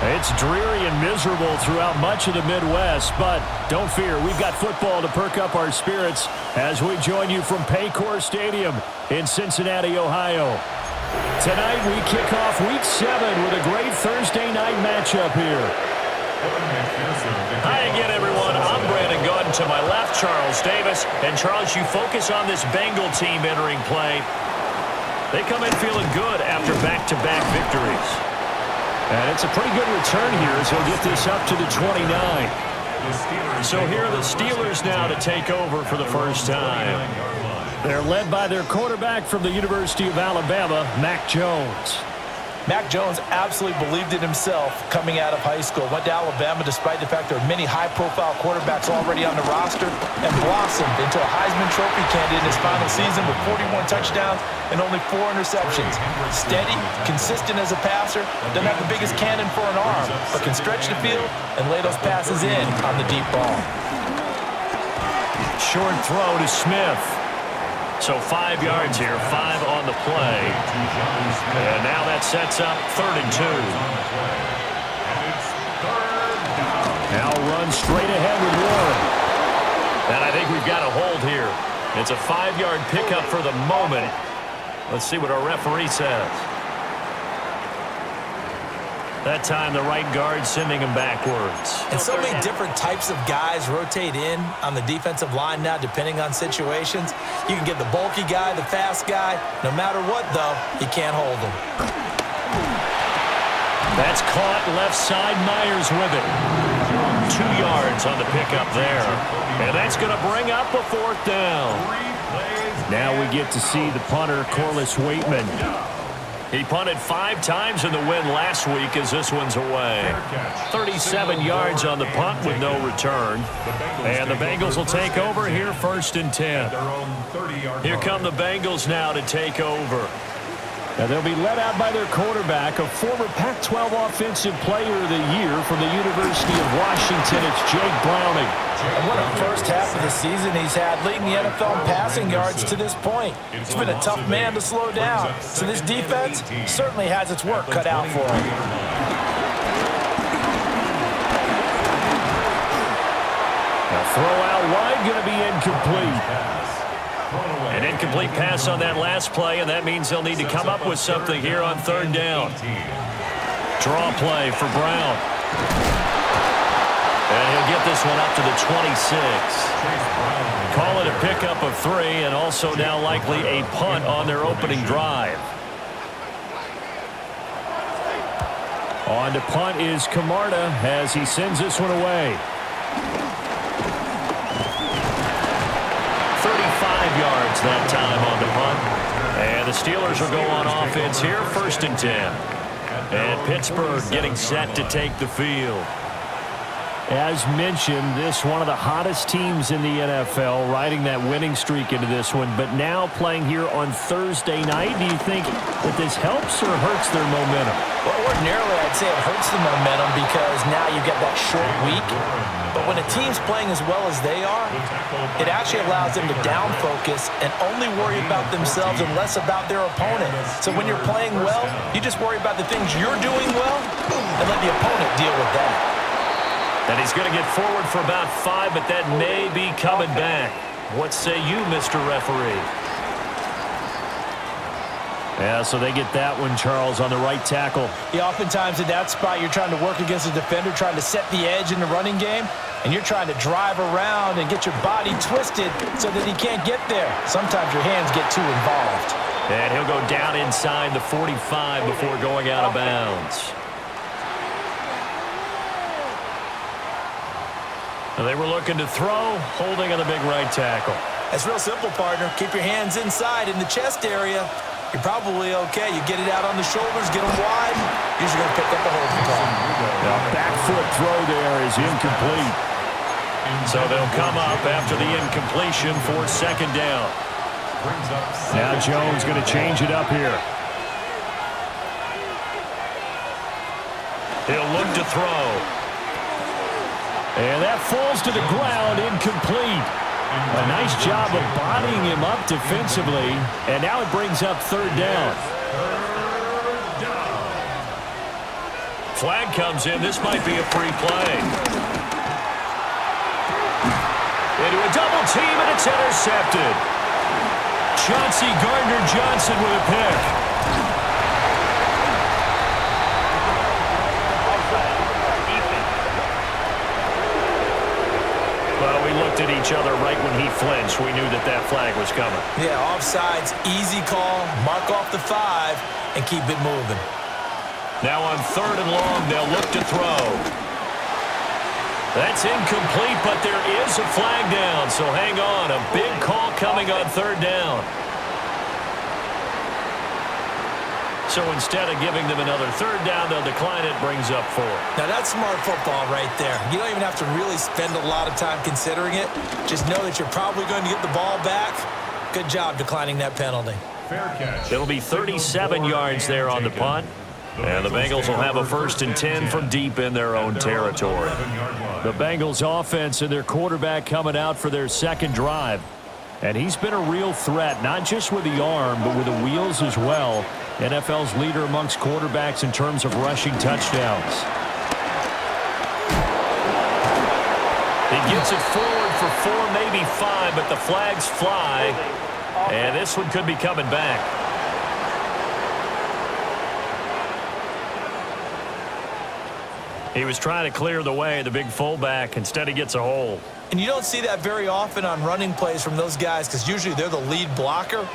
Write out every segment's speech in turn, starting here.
It's dreary and miserable throughout much of the Midwest, but don't fear, we've got football to perk up our spirits as we join you from Paycor Stadium in Cincinnati, Ohio. Tonight we kick off Week 7 with a great Thursday night matchup here. Hi again, everyone. I'm Brandon Gordon. To my left, Charles Davis. And, Charles, you focus on this Bengal team entering play. They come in feeling good after back-to-back victories. And it's a pretty good return here as he'll get this up to the 29. So here are the Steelers now to take over for the first time. They're led by their quarterback from the University of Alabama, Mac Jones. Mac Jones absolutely believed in himself coming out of high school. Went to Alabama despite the fact there are many high-profile quarterbacks already on the roster and blossomed into a Heisman Trophy candidate in his final season with 41 touchdowns and only 4 interceptions. Steady, consistent as a passer, doesn't have the biggest cannon for an arm, but can stretch the field and lay those passes in on the deep ball. Short throw to Smith. So 5 yards here, 5 on the play. And now that sets up 3rd and 2. Now run straight ahead with Warren. And I think we've got a hold here. It's a 5-yard pickup for the moment. Let's see what our referee says. That time the right guard sending him backwards. And so many different types of guys rotate in on the defensive line now depending on situations. You can get the bulky guy, the fast guy. No matter what, though, you can't hold him. That's caught left side. Myers with it. 2 yards on the pickup there. And that's going to bring up a 4th down. Now we get to see the punter, Corliss Waitman. He punted 5 times in the win last week as this one's away. 37 yards on the punt with no return. And the Bengals will take over here 1st and 10. Here come the Bengals now to take over. Now they'll be led out by their quarterback, a former Pac-12 Offensive Player of the Year from the University of Washington. It's Jake Browning. And what a first half of the season he's had, leading the NFL in passing yards to this point. He's been a tough man to slow down. So this defense certainly has its work cut out for him. Now throw out wide, going to be incomplete. An incomplete pass on that last play, and that means they'll need to come up with something here on 3rd down. Draw play for Brown. And he'll get this one up to the 26. Call it a pickup of 3, and also now likely a punt on their opening drive. On to punt is Camarda as he sends this one away. 35 yards that time on the punt. And the Steelers will go on offense here, 1st and 10. And Pittsburgh getting set to take the field. As mentioned, this one of the hottest teams in the NFL, riding that winning streak into this one, but now playing here on Thursday night. Do you think that this helps or hurts their momentum? Well, ordinarily, I'd say it hurts the momentum because now you get that short week. But when a team's playing as well as they are, it actually allows them to down focus and only worry about themselves and less about their opponent. So when you're playing well, you just worry about the things you're doing well and let the opponent deal with that. And he's going to get forward for about 5, but that may be coming back. What say you, Mr. Referee? Yeah, so they get that one, Charles, on the right tackle. Yeah, oftentimes in that spot, you're trying to work against a defender, trying to set the edge in the running game. and you're trying to drive around and get your body twisted so that he can't get there. Sometimes your hands get too involved. And he'll go down inside the 45 before going out of bounds. They were looking to throw, holding on the big right tackle. It's real simple, partner. Keep your hands inside in the chest area. You're probably okay. You get it out on the shoulders, get them wide. Usually going to pick up a holding call. The back foot throw there is incomplete. So they'll come up after the incompletion for second down. Now Jones going to change it up here. He'll look to throw. And that falls to the ground, incomplete. A nice job of bodying him up defensively, and now it brings up third down. Flag comes in. This might be a free play. Into a double team, and it's intercepted. Chauncey Gardner-Johnson with a pick. Well, we looked at each other right when he flinched. We knew that that flag was coming. Yeah, offsides, easy call. Mark off the 5 and keep it moving. Now on third and long, they'll look to throw. That's incomplete, but there is a flag down, so hang on. A big call coming on third down. So instead of giving them another third down, they'll decline it, brings up 4. Now that's smart football right there. You don't even have to really spend a lot of time considering it. Just know that you're probably going to get the ball back. Good job declining that penalty. Fair catch. It'll be 37 yards there on the punt. And the Bengals will have a 1st and 10 from deep in their own territory. The Bengals offense and their quarterback coming out for their second drive. And he's been a real threat, not just with the arm, but with the wheels as well. NFL's leader amongst quarterbacks in terms of rushing touchdowns. He gets it forward for 4, maybe 5, but the flags fly. And this one could be coming back. He was trying to clear the way, the big fullback. Instead, he gets a hold. And you don't see that very often on running plays from those guys because usually they're the lead blocker.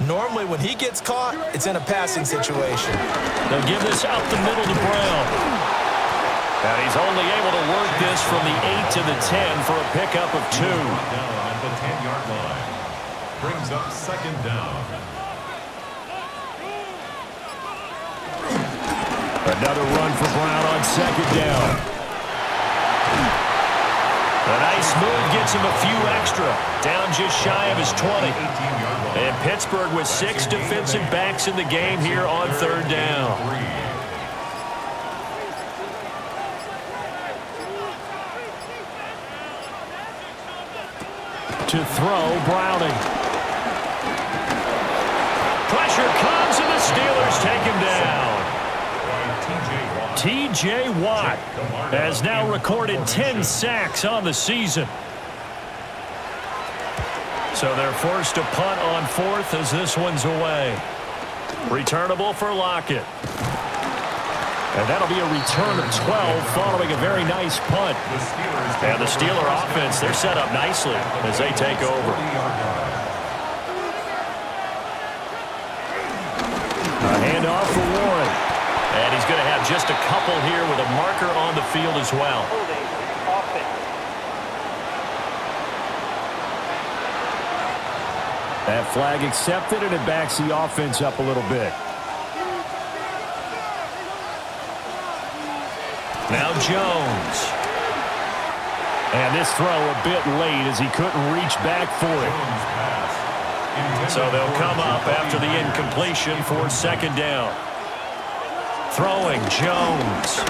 Normally, when he gets caught, it's in a passing situation. They'll give this out the middle to Brown. And he's only able to work this from the 8 to the 10 for a pickup of 2. Down at the 10-yard line. Brings up second down. Another run for Brown on second down. A nice move gets him a few extra. Down just shy of his 20. And Pittsburgh with 6 defensive backs in the game here on third down. To throw, Browning. Pressure comes and the Steelers take him down. T.J. Watt has now recorded 10 sacks on the season. So they're forced to punt on 4th as this one's away. Returnable for Lockett. And that'll be a return of 12 following a very nice punt. And the Steeler offense, they're set up nicely as they take over. A handoff for Warren. And he's going to have just a couple here with a marker on the field as well. That flag accepted, and it backs the offense up a little bit. Now Jones. And this throw a bit late as he couldn't reach back for it. So they'll come up after the incompletion for second down. Throwing Jones.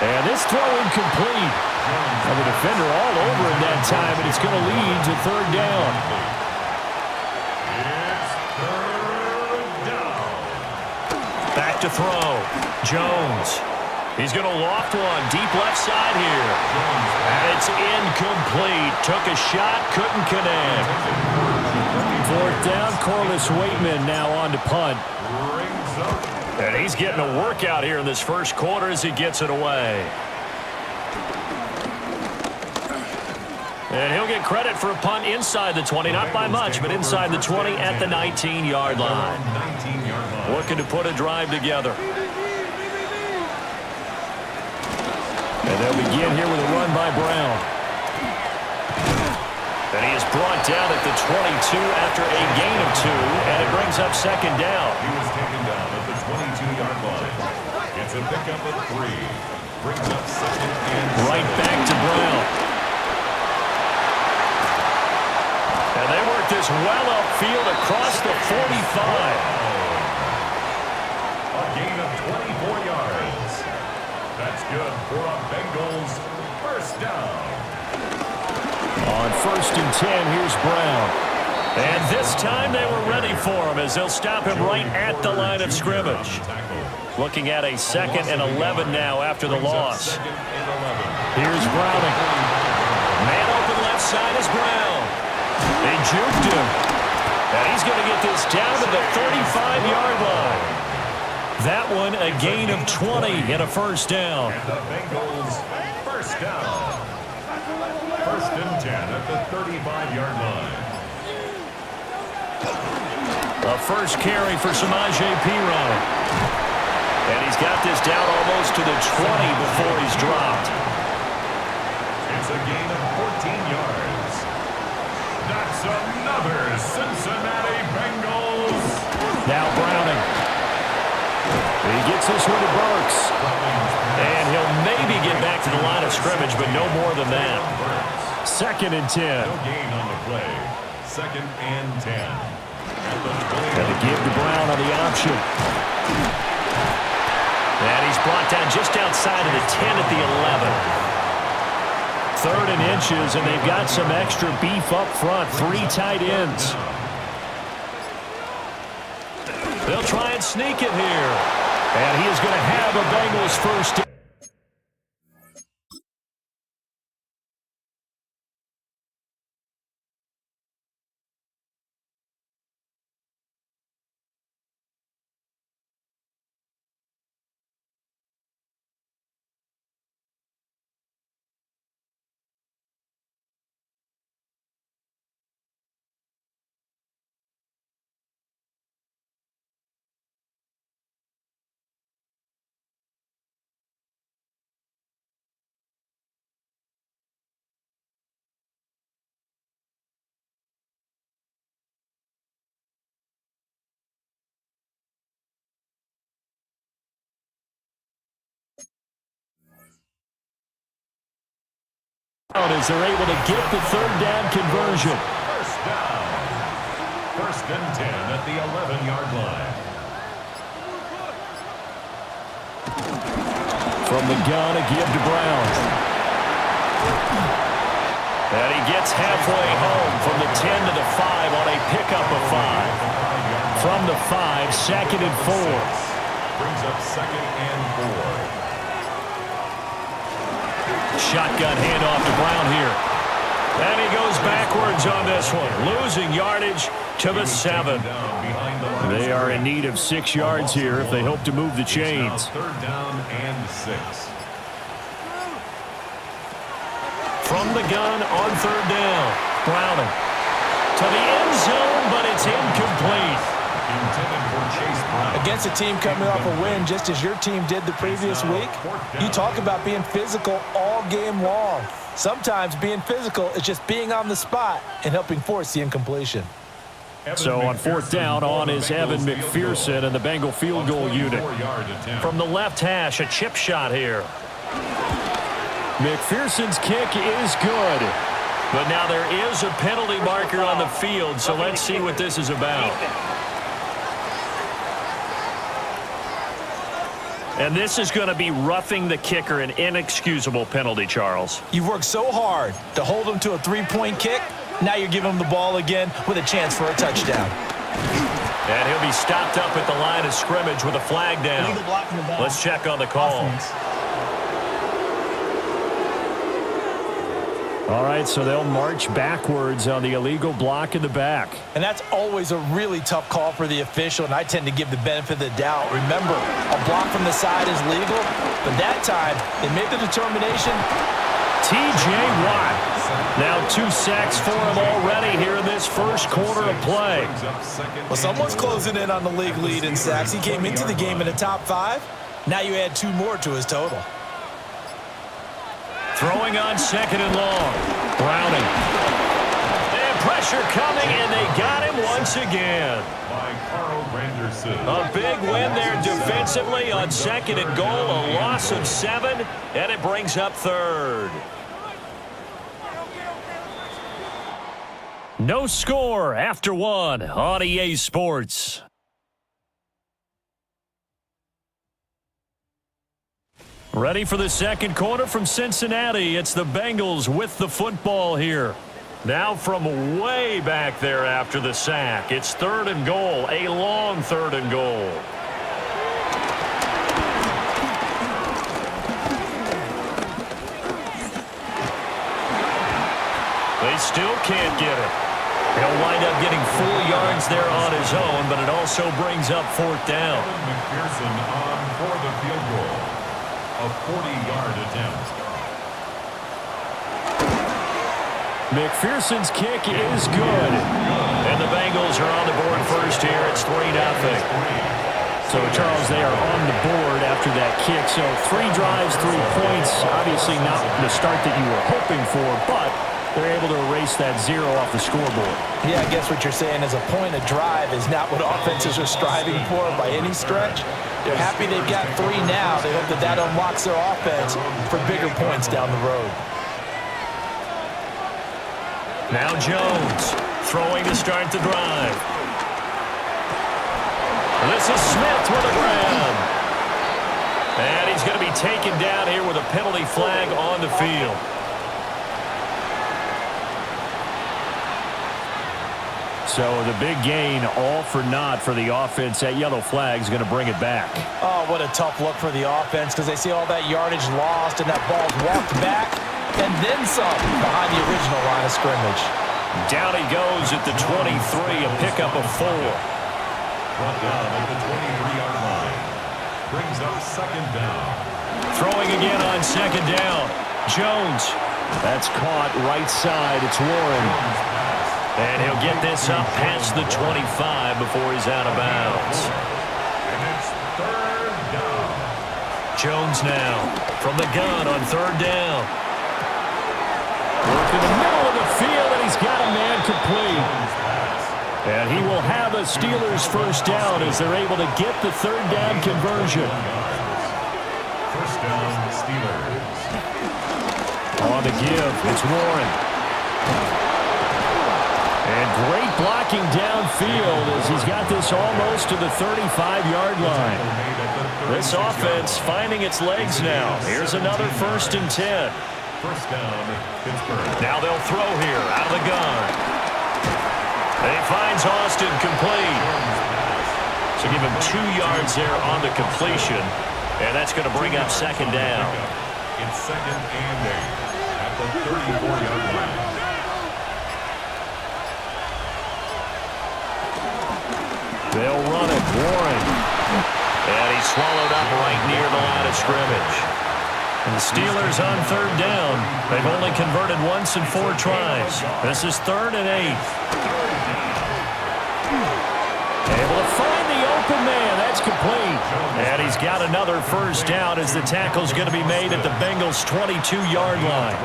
And this throw incomplete. And the defender all over him that time, and it's going to lead to third down. Back to throw. Jones. He's going to loft one. Deep left side here. And it's incomplete. Took a shot, couldn't connect. Fourth down, Corliss Waitman now on to punt. And he's getting a workout here in this first quarter as he gets it away. And he'll get credit for a punt inside the 20, not by much, but inside the 20 at the 19-yard line. Looking to put a drive together. And they'll begin here with a run by Brown. And he is brought down at the 22 after a gain of 2, and it brings up second down. He was taken down at the 22-yard line. It's a pickup of 3. Brings up second and right back to Brown. And they work this well upfield across the 45. A gain of 24 yards. That's good for a Bengals first down. On 1st and 10, here's Brown. And this time they were ready for him as they'll stop him right at the line of scrimmage. Looking at a 2nd and 11 now after the loss. Here's Browning. Man open left side is Brown. They juked him. And he's going to get this down to the 35-yard line. That one a gain of 20 and a first down. And the Bengals first down. 1st and 10 at the 35-yard line. A first carry for Samaje Perine. And he's got this down almost to the 20 before he's dropped. It's a gain of 14 yards. That's another Cincinnati Bengals. Now Browning. He gets this one to Burks. And he'll maybe get back to the line of scrimmage, but no more than that. 2nd and 10. No gain on the play. 2nd and 10. Got to give to Brown on the option. And he's brought down just outside of the 10 at the 11. 3rd and inches, and they've got some extra beef up front. 3 tight ends. They'll try and sneak it here. And he is going to have a Bengals first down. As they're able to get the 3rd down conversion. First down. 1st and 10 at the 11-yard line. From the gun, a give to Brown. And he gets halfway home from the 10 to the 5 on a pickup of 5. From the 5, 2nd and 4. Brings up 2nd and 4. Shotgun handoff to Brown here. And he goes backwards on this one, losing yardage to the 7. They are in need of 6 yards here if they hope to move the chains. 3rd down and 6. From the gun on 3rd down. Browning to the end zone, but it's incomplete. Intended for Chase Brown. Against a team coming off a win just as your team did the previous week, you talk about being physical all game long. Sometimes being physical is just being on the spot and helping force the incompletion. So on 4th down, on is Evan McPherson and the Bengal field goal unit. From the left hash, a chip shot here. McPherson's kick is good. But now there is a penalty marker on the field, so let's see what this is about. And this is going to be roughing the kicker, an inexcusable penalty, Charles. You've worked so hard to hold him to a 3-point kick. Now you're giving him the ball again with a chance for a touchdown. And he'll be stopped up at the line of scrimmage with a flag down. Let's check on the call. All right, so they'll march backwards on the illegal block in the back. And that's always a really tough call for the official, and I tend to give the benefit of the doubt. Remember, a block from the side is legal, but that time they made the determination. T.J. Watt Now 2 sacks for him already here in this first quarter of play. Well, someone's closing in on the league lead in sacks. He came into the game in the top 5. Now you add 2 more to his total. Throwing on 2nd and long. Browning. And pressure coming, and they got him once again. A big win there defensively on 2nd and goal. A loss of 7, and it brings up 3rd. No score after 1 on EA Sports. Ready for the second quarter from Cincinnati. It's the Bengals with the football here. Now from way back there after the sack. It's 3rd and goal, a long 3rd and goal. They still can't get it. He'll wind up getting 4 yards there on his own, but it also brings up 4th down. McPherson on for the field goal. A 40-yard attempt. McPherson's kick is good. And the Bengals are on the board first here. It's 3-0. So, Charles, they are on the board after that kick. So 3 drives, 3 points. Obviously not the start that you were hoping for, but they're able to erase that 0 off the scoreboard. Yeah, I guess what you're saying is a point of drive is not what offenses are striving for by any stretch. They're happy they've got 3 now. They hope that that unlocks their offense for bigger points down the road. Now Jones throwing to start the drive. This is Smith with a grab. And he's going to be taken down here with a penalty flag on the field. So the big gain, all for naught for the offense. That yellow flag is going to bring it back. Oh, what a tough look for the offense because they see all that yardage lost and that ball's walked back and then some behind the original line of scrimmage. Down he goes at the 23, a pickup of 4. Brought down at the 23-yard line. Brings up 2nd down. Throwing again on 2nd down. Jones. That's caught right side. It's Warren. And he'll get this up past the 25 before he's out of bounds. And it's 3rd down. Jones now from the gun on 3rd down. Work in the middle of the field, and he's got a man complete. And he will have a Steelers first down as they're able to get the 3rd down conversion. First down, Steelers. On the give, it's Warren. And great blocking downfield as he's got this almost to the 35-yard line. This offense finding its legs now. Here's another 1st and 10. First down, Pittsburgh. Now they'll throw here out of the gun. And he finds Austin complete. So give him 2 yards there on the completion. And that's going to bring up 2nd down. It's 2nd and 8 at the 34-yard line. They'll run it. Warren. And he's swallowed up right near the line of scrimmage. And the Steelers on 3rd down. They've only converted once in 4 tries. This is 3rd and 8. Able to find the open man. That's complete. And he's got another first down as the tackle's going to be made at the Bengals' 22-yard line.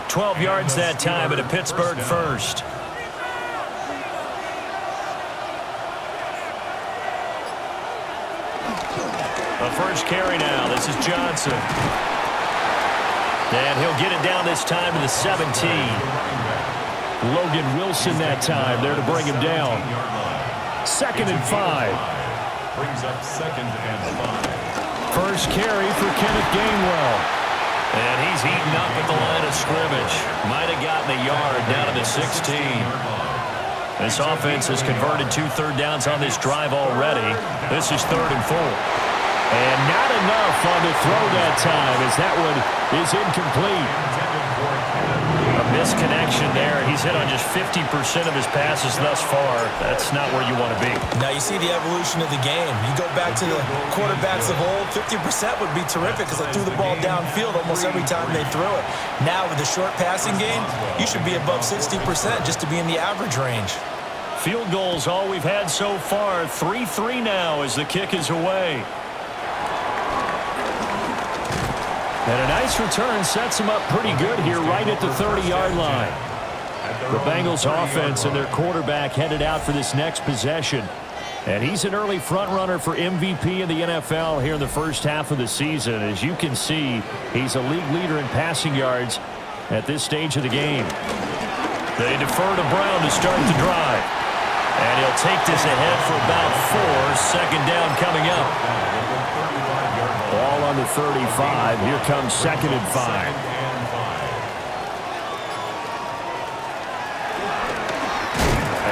12 yards that time at a Pittsburgh first. A first carry now. This is Johnson. And he'll get it down this time to the 17. Logan Wilson that time there to bring him down. 2nd and 5. Brings up 2nd and 5. First carry for Kenneth Gainwell. And he's eaten up at the line of scrimmage. Might have gotten a yard down to the 16. This offense has converted 2 third downs on this drive already. This is 3rd and 4. And not enough on the throw that time as that one is incomplete. A Misconnection there. He's hit on just 50% of his passes thus far. That's not where you want to be. Now you see the evolution of the game. You go back to the quarterbacks of old, 50% would be terrific because they threw the ball downfield almost every time they threw it. Now with the short passing game, you should be above 60% just to be in the average range. Field goals all we've had so far. 3-3 now as the kick is away. And a nice return sets them up pretty good here right at the 30-yard line. The Bengals offense and their quarterback headed out for this next possession. And he's an early front runner for MVP in the NFL here in the first half of the season. As you can see, he's a league leader in passing yards at this stage of the game. They defer to Brown to start the drive. And he'll take this ahead for about 4. Second down coming up. Ball on the 35. Here comes 2nd and 5.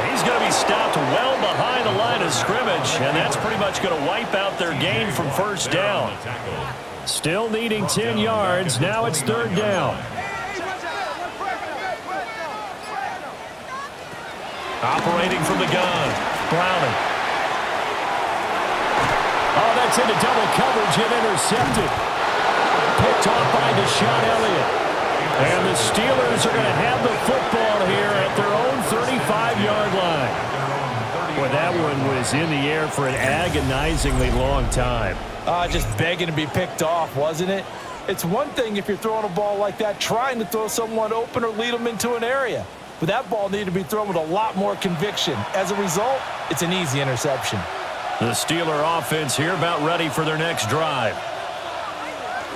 He's going to be stopped well behind the line of scrimmage, and that's pretty much going to wipe out their gain from first down. Still needing 10 yards. Now it's 3rd down. Operating from the gun, Browning. Oh, that's into double coverage and intercepted. Picked off by Deshaun Elliott. And the Steelers are going to have the football here at their own 35-yard line. Boy, that one was in the air for an agonizingly long time. Just begging to be picked off, wasn't it? It's one thing if you're throwing a ball like that, trying to throw someone open or lead them into an area. But that ball needed to be thrown with a lot more conviction. As a result, it's an easy interception. The Steeler offense here about ready for their next drive.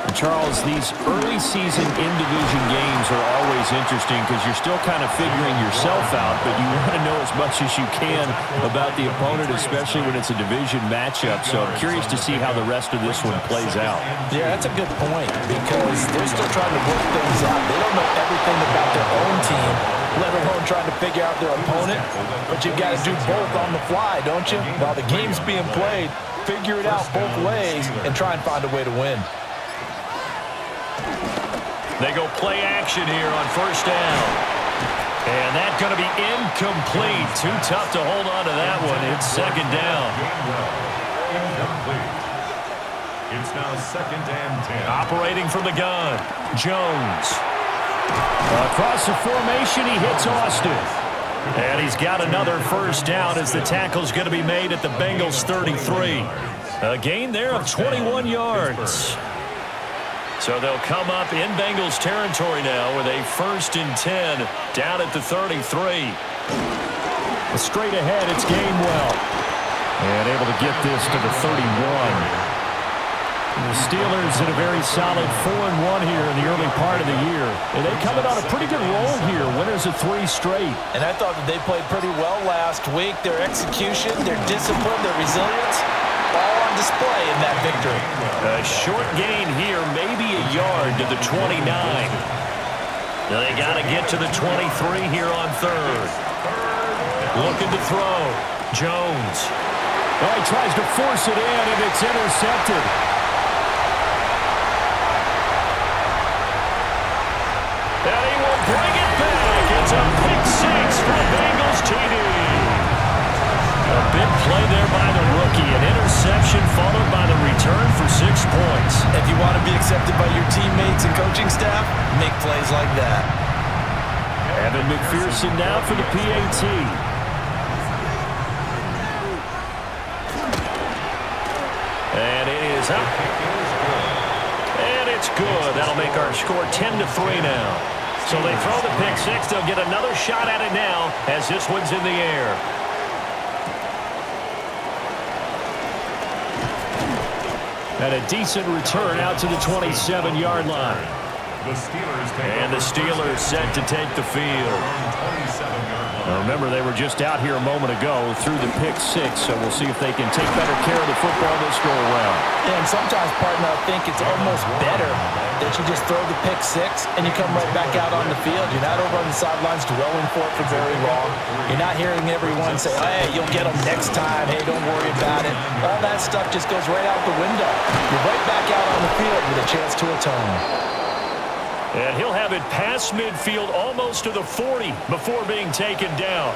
And Charles, these early season in-division games are always interesting because you're still kind of figuring yourself out, but you want to know as much as you can about the opponent, especially when it's a division matchup. So I'm curious to see how the rest of this one plays out. Yeah, that's a good point because they're still trying to work things out. They don't know everything about their own team, let alone trying to figure out their opponent. But you've got to do both on the fly, don't you? While the game's being played, figure it out both ways and try and find a way to win. They go play action here on first down. And that's going to be incomplete. Too tough to hold on to that one. It's 2nd down. Incomplete. It's now 2nd and 10. Operating from the gun, Jones. Across the formation, he hits Austin. And he's got another first down as the tackle's going to be made at the Bengals 33. A gain there of 21 yards. So they'll come up in Bengals territory now with a 1st and 10 down at the 33. Straight ahead, it's Gainwell. And able to get this to the 31. The Steelers in a very solid 4-1 here in the early part of the year. And they coming on a pretty good roll here. Winners of 3 straight. And I thought that they played pretty well last week. Their execution, their discipline, their resilience, all on display in that victory. A short gain here, maybe a yard to the 29. Now they got to get to the 23 here on 3rd. Looking to throw. Jones. Oh, he tries to force it in, and it's intercepted. And he will bring it back. It's a pick 6 for Bengals TD. A big play there by the rookie. An interception followed by the return for 6 points. If you want to be accepted by your teammates and coaching staff, make plays like that. Evan McPherson now for the PAT. And it is up. And it's good. That'll make our score 10-3 now. So they throw the pick 6. They'll get another shot at it now as this one's in the air. And a decent return out to the 27-yard line. And the Steelers set to take the field. Now remember, they were just out here a moment ago through the pick 6, so we'll see if they can take better care of the football this go around. And sometimes, partner, I think it's almost better that you just throw the pick 6 and you come right back out on the field. You're not over on the sidelines dwelling for it for very long. You're not hearing everyone say, hey, you'll get them next time. Hey, don't worry about it. All that stuff just goes right out the window. You're right back out on the field with a chance to atone. And he'll have it past midfield almost to the 40 before being taken down.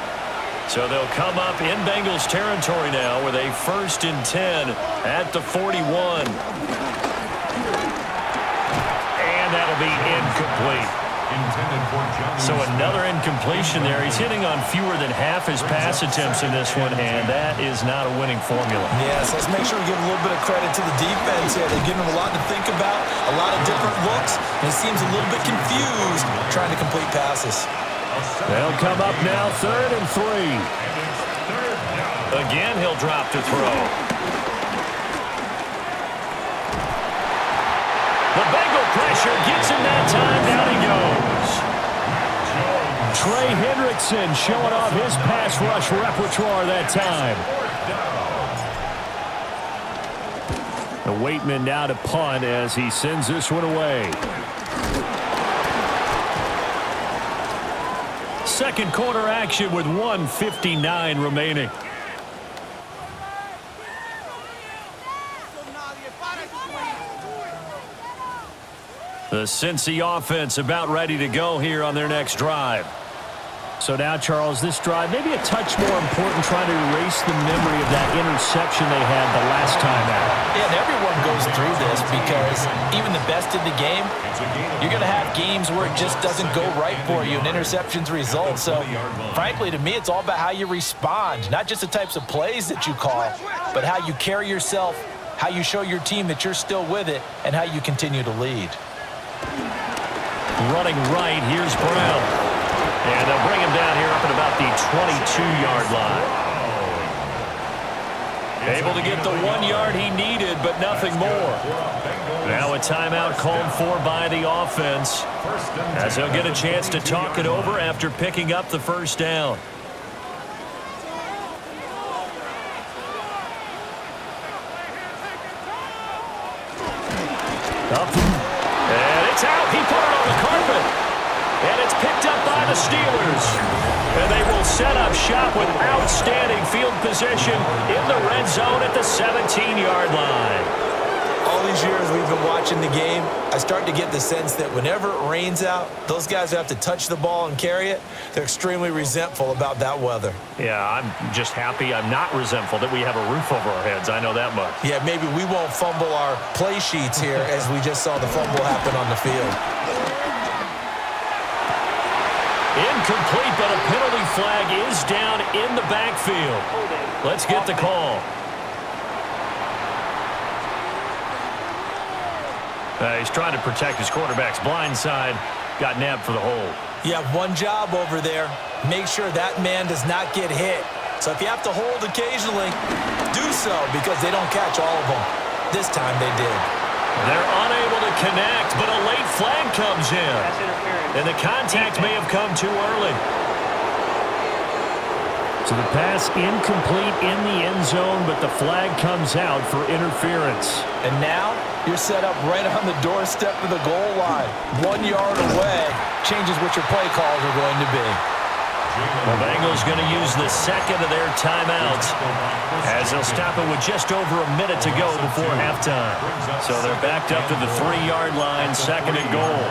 So they'll come up in Bengals territory now with a 1st and 10 at the 41. And that'll be incomplete. So another incompletion there. He's hitting on fewer than half his pass attempts in this one, and that is not a winning formula. Yes, let's make sure we give a little bit of credit to the defense here. They're giving him a lot to think about, a lot of different looks, and he seems a little bit confused trying to complete passes. They'll come up now 3rd and 3. Again, he'll drop to throw. The Bengal pressure gets him that time. Down he goes. Trey Hendrickson showing off his pass rush repertoire that time. The Waitman now to punt as he sends this one away. Second quarter action with 1:59 remaining. The Cincy offense about ready to go here on their next drive. So now, Charles, this drive maybe a touch more important, trying to erase the memory of that interception they had the last time out. Yeah, and everyone goes through this because even the best in the game, you're going to have games where it just doesn't go right for you and interceptions result. So, frankly, to me, it's all about how you respond, not just the types of plays that you call, but how you carry yourself, how you show your team that you're still with it, and how you continue to lead. Running right, here's Brown. And they'll bring him down here up at about the 22-yard line. Able to get the 1 yard he needed, but nothing more. Now a timeout called for by the offense, as they'll get a chance to talk it over after picking up the first down. And it's out. He put it on the carpet. And it's picked up by the Steelers. And they will set up shop with outstanding field position in the red zone at the 17-yard line. All these years we've been watching the game, I start to get the sense that whenever it rains out, those guys who have to touch the ball and carry it, they're extremely resentful about that weather. Yeah, I'm just happy I'm not resentful that we have a roof over our heads. I know that much. Yeah, maybe we won't fumble our play sheets here as we just saw the fumble happen on the field. Incomplete, but a penalty flag is down in the backfield. Let's get the call. He's trying to protect his quarterback's blind side. Got nabbed for the hold. You have one job over there. Make sure that man does not get hit. So if you have to hold occasionally, do so because they don't catch all of them. This time they did. They're unable to connect, but a late flag comes in. And the contact may have come too early. So the pass incomplete in the end zone, but the flag comes out for interference. And now you're set up right on the doorstep of the goal line. 1 yard away changes what your play calls are going to be. The Bengals going to use the second of their timeouts as they'll stop it with just over a minute to go before halftime. So they're backed up to the 3-yard line, second and goal.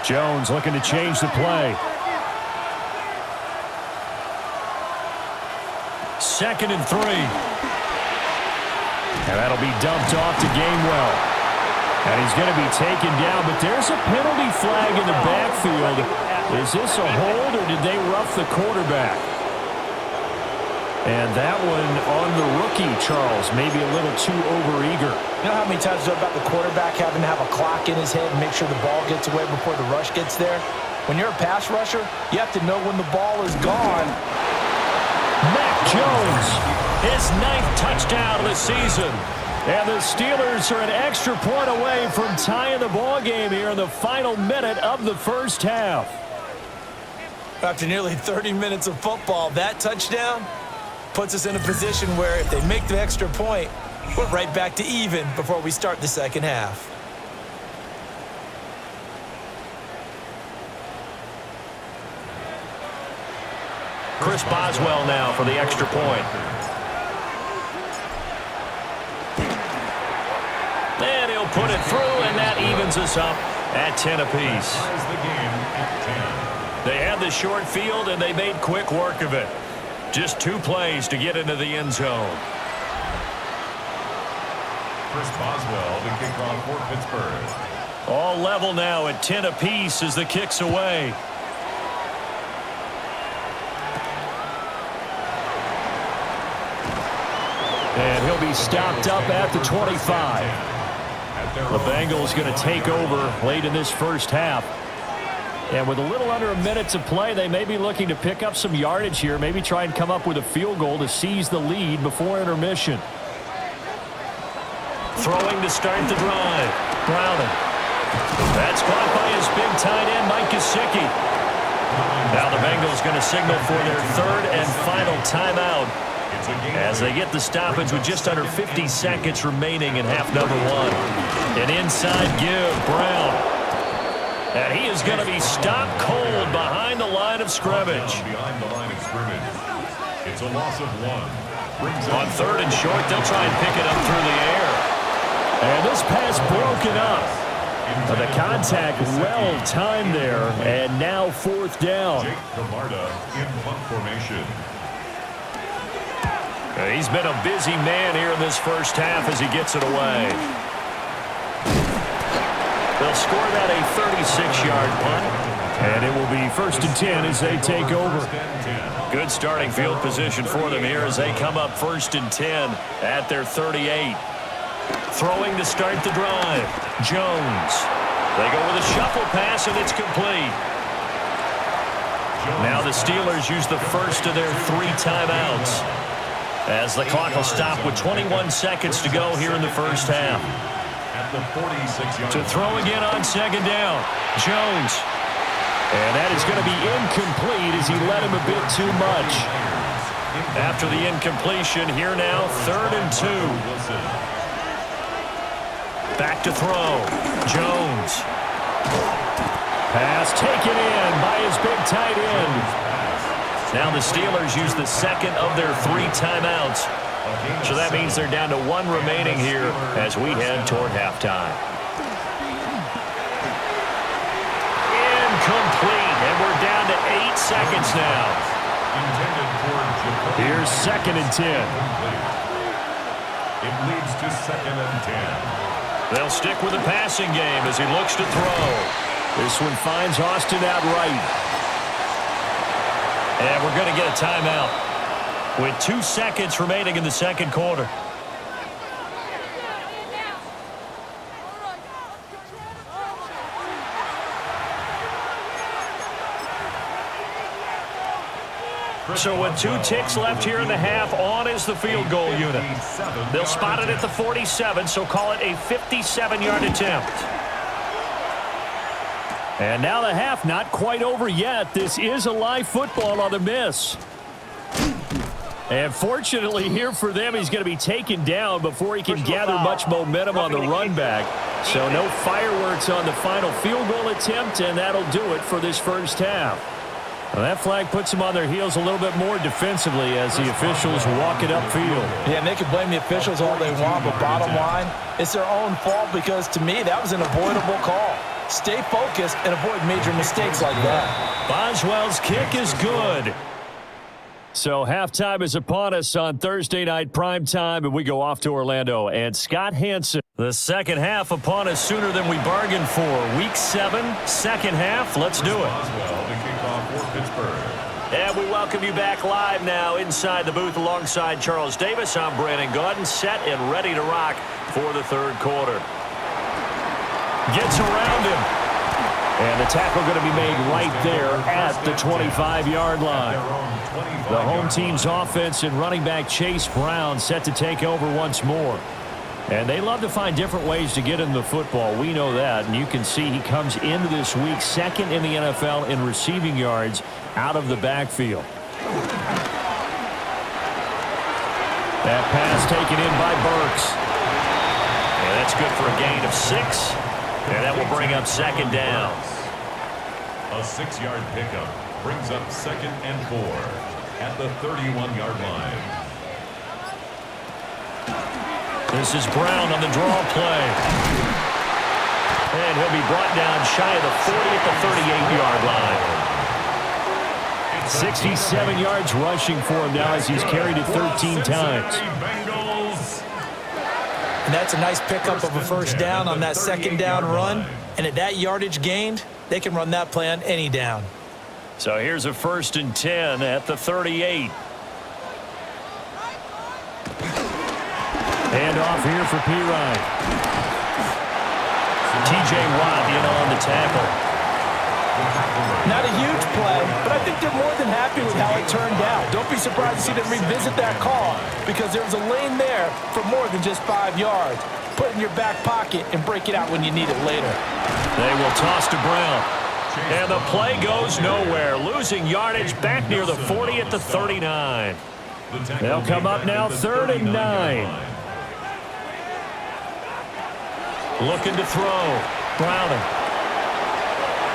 Jones looking to change the play. Second and 3. And that'll be dumped off to Gainwell. And he's going to be taken down, but there's a penalty flag in the backfield. Is this a hold, or did they rough the quarterback? And that one on the rookie, Charles, maybe a little too overeager. You know how many times it's about the quarterback having to have a clock in his head and make sure the ball gets away before the rush gets there? When you're a pass rusher, you have to know when the ball is gone. Mac Jones, His 9th touchdown of the season. and the Steelers are an extra point away from tying the ball game here in the final minute of the first half. After nearly 30 minutes of football, that touchdown puts us in a position where if they make the extra point, we're right back to even before we start the second half. Chris Boswell now for the extra point. And he'll put it through, and that evens evens us up at 10 apiece. Ties the game at 10. They had the short field, and they made quick work of it. Just 2 plays to get into the end zone. Chris Boswell, the kickoff for Pittsburgh. All level now at 10 apiece as the kick's away. And he'll be stopped up at the 25. The Bengals going to take over late in this first half. And with a little under a minute to play, they may be looking to pick up some yardage here, maybe try and come up with a field goal to seize the lead before intermission. Throwing to start the drive. Browning. That's caught by his big tight end, Mike Gesicki. Now the Bengals going to signal for their 3rd and final timeout as they get the stoppage with just under 50 seconds remaining in half number 1. An inside give, Brown. And he is going to be stopped cold behind the line of scrimmage. Behind the line of scrimmage. It's a loss of 1. On 3rd and short, they'll try and pick it up through the air. And this pass broken up. The contact well timed there, and now 4th down. Jake Camarda in punt formation. He's been a busy man here in this first half as he gets it away. They'll score that a 36-yard punt. And it will be 1st and 10 as they take over. Good starting field position for them here as they come up 1st and 10 at their 38. Throwing to start the drive. Jones. They go with a shuffle pass, and it's complete. Now the Steelers use the first of their 3 timeouts as the clock will stop with 21 seconds to go here in the first half. At the 46-yard To throw again on 2nd down. Jones. And that is going to be incomplete as he led him a bit too much. After the incompletion, here now, 3rd and 2. Back to throw. Jones. Pass taken in by his big tight end. Now the Steelers use the 2nd of their 3 timeouts. So that means they're down to 1 remaining here as we head toward halftime. Incomplete, and we're down to 8 seconds now. Here's 2nd and 10. It leads to 2nd and 10. They'll stick with the passing game as he looks to throw. This one finds Austin outright. And we're going to get a timeout with 2 seconds remaining in the second quarter. So with 2 ticks left here in the half, on is the field goal unit. They'll spot it at the 47, so call it a 57-yard attempt. And now the half not quite over yet. This is a live football on the miss. And fortunately here for them, he's going to be taken down before he can gather much momentum on the run back. So no fireworks on the final field goal attempt, and that'll do it for this first half. Well, that flag puts them on their heels a little bit more defensively as the officials walk it upfield. Yeah, and they can blame the officials all they want, but bottom line, it's their own fault because, to me, that was an avoidable call. Stay focused and avoid major mistakes like that. Boswell's kick is good. So halftime is upon us on Thursday night primetime, and we go off to Orlando. And Scott Hansen. The second half upon us sooner than we bargained for. Week 7, second half. Let's do it. Boswell, the kickoff for Pittsburgh. And we welcome you back live now inside the booth alongside Charles Davis. I'm Brandon Gaudin, set and ready to rock for the third quarter. Gets around him. And the tackle going to be made right there at the 25-yard line. The home team's offense and running back Chase Brown set to take over once more. And they love to find different ways to get in the football. We know that. And you can see he comes into this week second in the NFL in receiving yards out of the backfield. That pass taken in by Burks. And that's good for a gain of 6. And that will bring up second down. A 6-yard pickup brings up 2nd and 4 at the 31-yard line. This is Brown on the draw play. And he'll be brought down shy of the 40 at the 38-yard line. 67 yards rushing for him now as he's carried it 13 times. And that's a nice pickup of a first down on that second down run. And at that yardage gained, they can run that play on any down. So here's a 1st and 10 at the 38. And off here for P-Ryan. T.J. Watt in on the tackle. Not a huge play, but I think they're more than happy with how it turned out. Don't be surprised to see them revisit that call because there was a lane there for more than just 5 yards. Put it in your back pocket and break it out when you need it later. They will toss to Brown. And the play goes nowhere. Losing yardage back near the 40 at the 39. They'll come up now 3rd and 9. Looking to throw. Browning.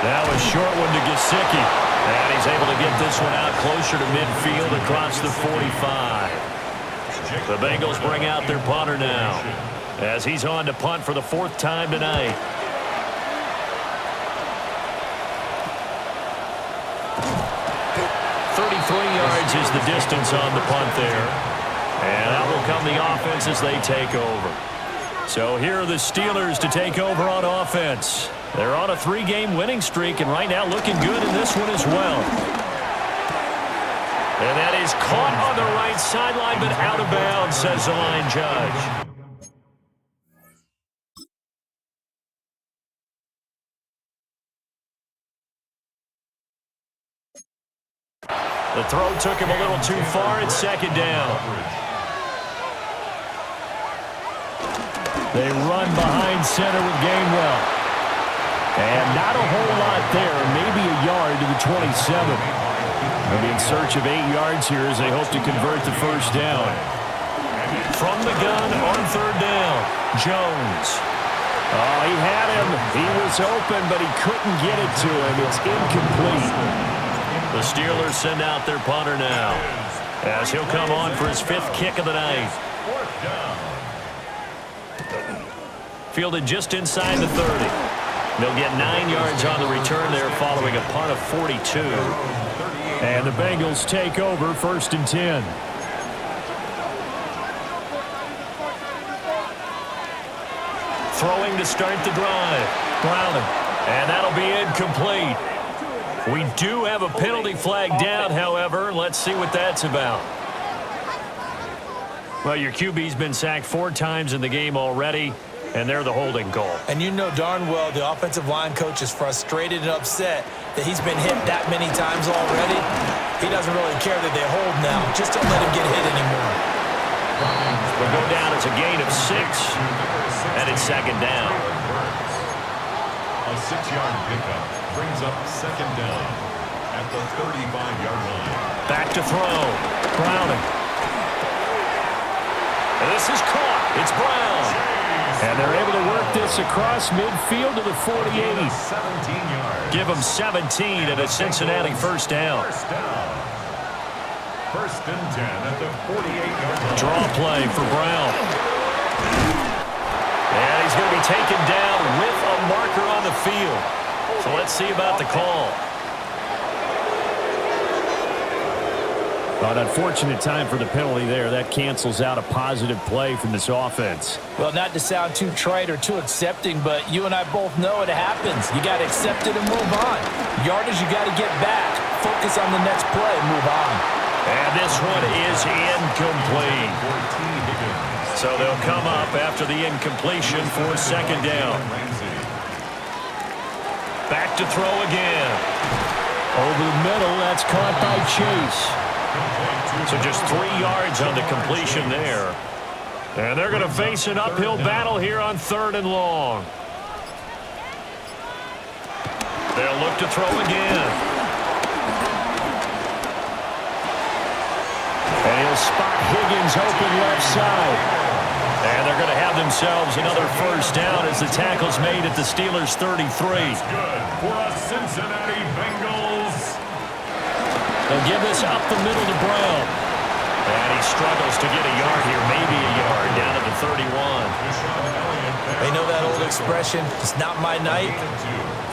That was short one to Gesicki. And he's able to get this one out closer to midfield across the 45. The Bengals bring out their punter now as he's on to punt for the 4th time tonight. Yards is the distance on the punt there. And out will come the offense as they take over. So here are the Steelers to take over on offense. They're on a 3-game winning streak and right now looking good in this one as well. And that is caught on the right sideline but out of bounds, says the line judge. The throw took him a little too far. It's 2nd down. They run behind center with Gainwell. And not a whole lot there. Maybe a yard to the 27. They'll be in search of 8 yards here as they hope to convert the 1st down. From the gun on 3rd down, Jones. Oh, he had him. He was open, but he couldn't get it to him. It's incomplete. The Steelers send out their punter now as he'll come on for his 5th kick of the night. Fielded just inside the 30. They'll get 9 yards on the return there following a punt of 42. And the Bengals take over 1st and 10. Throwing to start the drive. Browning. And that'll be incomplete. We do have a penalty flag down, however. Let's see what that's about. Well, your QB's been sacked 4 times in the game already, and they're the holding call. And you know darn well the offensive line coach is frustrated and upset that he's been hit that many times already. He doesn't really care that they hold now. Just don't let him get hit anymore. Will go down as a gain of 6, and it's 2nd down. A 6-yard pickup brings up 2nd down at the 35-yard line. Back to throw. Browning. And this is caught. It's Brown. And they're able to work this across midfield to the 48. 17 yards. Give them 17 at a Cincinnati 1st down. 1st and 10 at the 48-yard line. Draw play for Brown. And he's going to be taken down with a marker on the field. So let's see about the call. An unfortunate time for the penalty there. That cancels out a positive play from this offense. Well, not to sound too trite or too accepting, but you and I both know it happens. You got to accept it and move on. Yardage, you got to get back. Focus on the next play and move on. And this one is incomplete. So they'll come up after the incompletion for 2nd down. Back to throw again. Over the middle, that's caught by Chase. So just 3 yards on the completion there. And they're going to face an uphill battle here on 3rd and long. They'll look to throw again. And he'll spot Higgins open left side. And they're going to have themselves another 1st down as the tackle's made at the Steelers' 33. Good for a Cincinnati Bengals. They'll give this up the middle to Brown. And he struggles to get a yard here, maybe a yard, down at the 31. They know that old expression, it's not my night.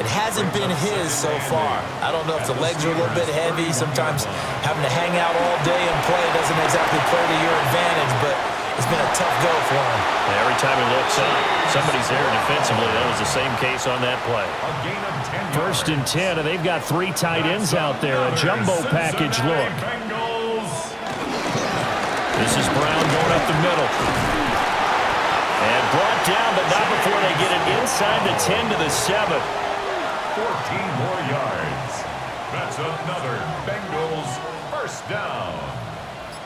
It hasn't been his so far. I don't know if the legs are a little bit heavy. Sometimes having to hang out all day and play doesn't exactly play to your advantage, but it's been a tough go for him. Every time he looks up, somebody's there defensively. That was the same case on that play. First and 10, and they've got 3 tight ends out there. A jumbo package look. This is Brown going up the middle. And brought down, but not before they get it inside the 10 to the 7. 14 more yards. That's another Bengals first down.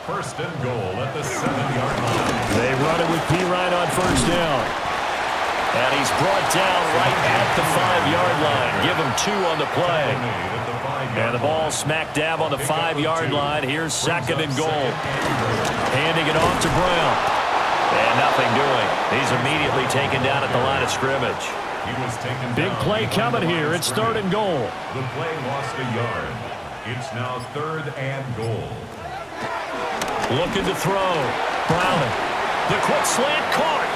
First and goal at the 7-yard line. They run it with P. Ryan on first down. And he's brought down right at the 5-yard line. Give him 2 on the play. And the ball smack dab on the 5-yard line. Here's second and goal. Handing it off to Brown. And nothing doing. He's immediately taken down at the line of scrimmage. Big play coming here. It's third and goal. The play lost a yard. It's now third and goal. Looking to throw. Brown. The quick slant caught.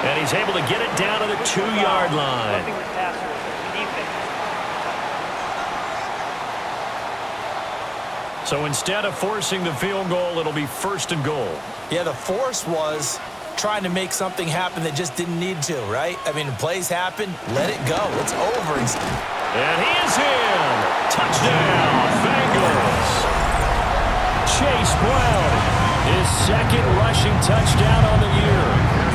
And he's able to get it down to the 2-yard line. So instead of forcing the field goal, it'll be first and goal. Yeah, the force was trying to make something happen that just didn't need to, right? I mean, plays happen, let it go. It's over. And he is in. Touchdown, Bengals. Chase Brown, his second rushing touchdown on the year.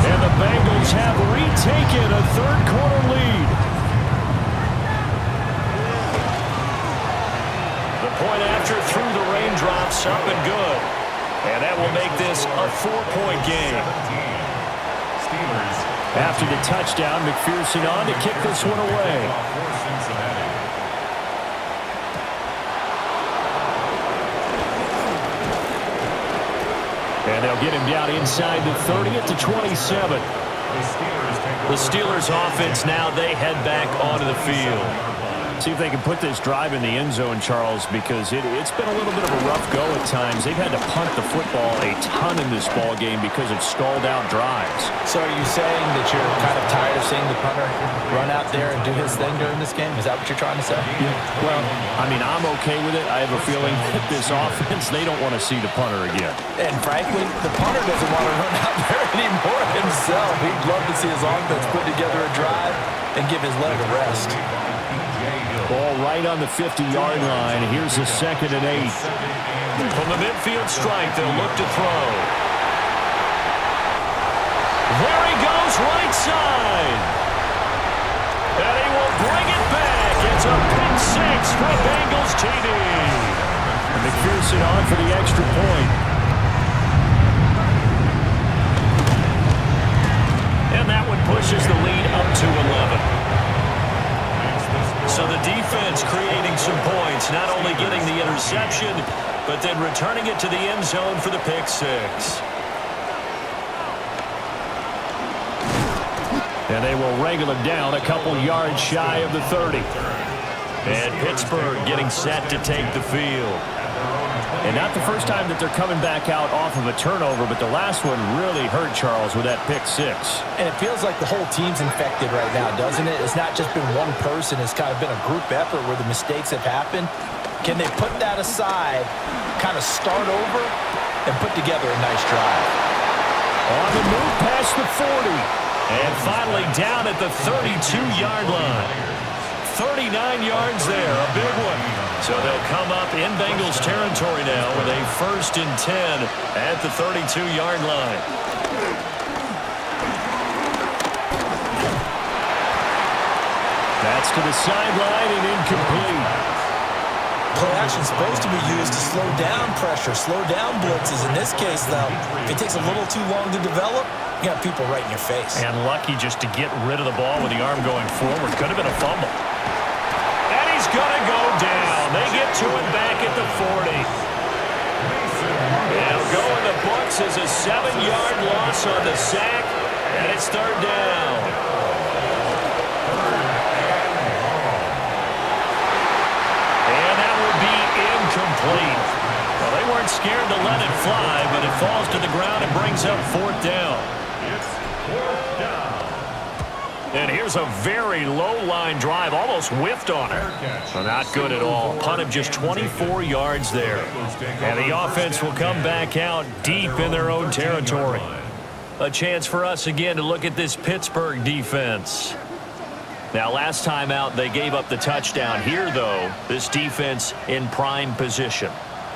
And the Bengals have retaken a third-quarter lead. The point after through the raindrops, up and good. And that will make this a 4-point game. After the touchdown, McPherson on to kick this one away. And they'll get him down inside the 30 at the 27. The Steelers offense now, they head back onto the field. See if they can put this drive in the end zone, Charles, because it's been a little bit of a rough go at times. They've had to punt the football a ton in this ball game because of stalled-out drives. So are you saying that you're kind of tired of seeing the punter run out there and do his thing during this game? Is that what you're trying to say? Yeah. Well, I mean, I'm okay with it. I have a feeling that this offense, they don't want to see the punter again. And frankly, the punter doesn't want to run out there anymore himself. He'd love to see his offense put together a drive and give his leg a rest. Ball right on the 50-yard line. Here's a 2nd and 8. From the midfield strike, they'll look to throw. There he goes, right side. And he will bring it back. It's a pick 6 for Bengals TD. McPherson on for the extra point. And that one pushes the lead up to 11. So the defense creating some points, not only getting the interception, but then returning it to the end zone for the pick 6. And they will wrangle him down a couple yards shy of the 30. And Pittsburgh getting set to take the field. And not the first time that they're coming back out off of a turnover, but the last one really hurt Charles with that pick 6. And it feels like the whole team's infected right now, doesn't it? It's not just been one person. It's kind of been a group effort where the mistakes have happened. Can they put that aside, kind of start over, and put together a nice drive? On the move past the 40. And finally down at the 32-yard line. 39 yards there, a big one. So they'll come up in Bengals territory now with a 1st and 10 at the 32-yard line. That's to the sideline and incomplete. Play action is supposed to be used to slow down pressure, slow down blitzes. In this case, though, if it takes a little too long to develop, you got people right in your face. And lucky just to get rid of the ball with the arm going forward. Could have been a fumble. And he's going to go down. They get to it back at the 40. Now go in the books as a 7-yard loss on the sack, and it's third down. And that will be incomplete. Well, they weren't scared to let it fly, but it falls to the ground and brings up 4th down. It's 4th down. And here's a very low-line drive, almost whiffed on it. So not good at all. Punt of just 24 yards there. And the offense will come back out deep in their own territory. A chance for us again to look at this Pittsburgh defense. Now, last time out, they gave up the touchdown. Here, though, this defense in prime position.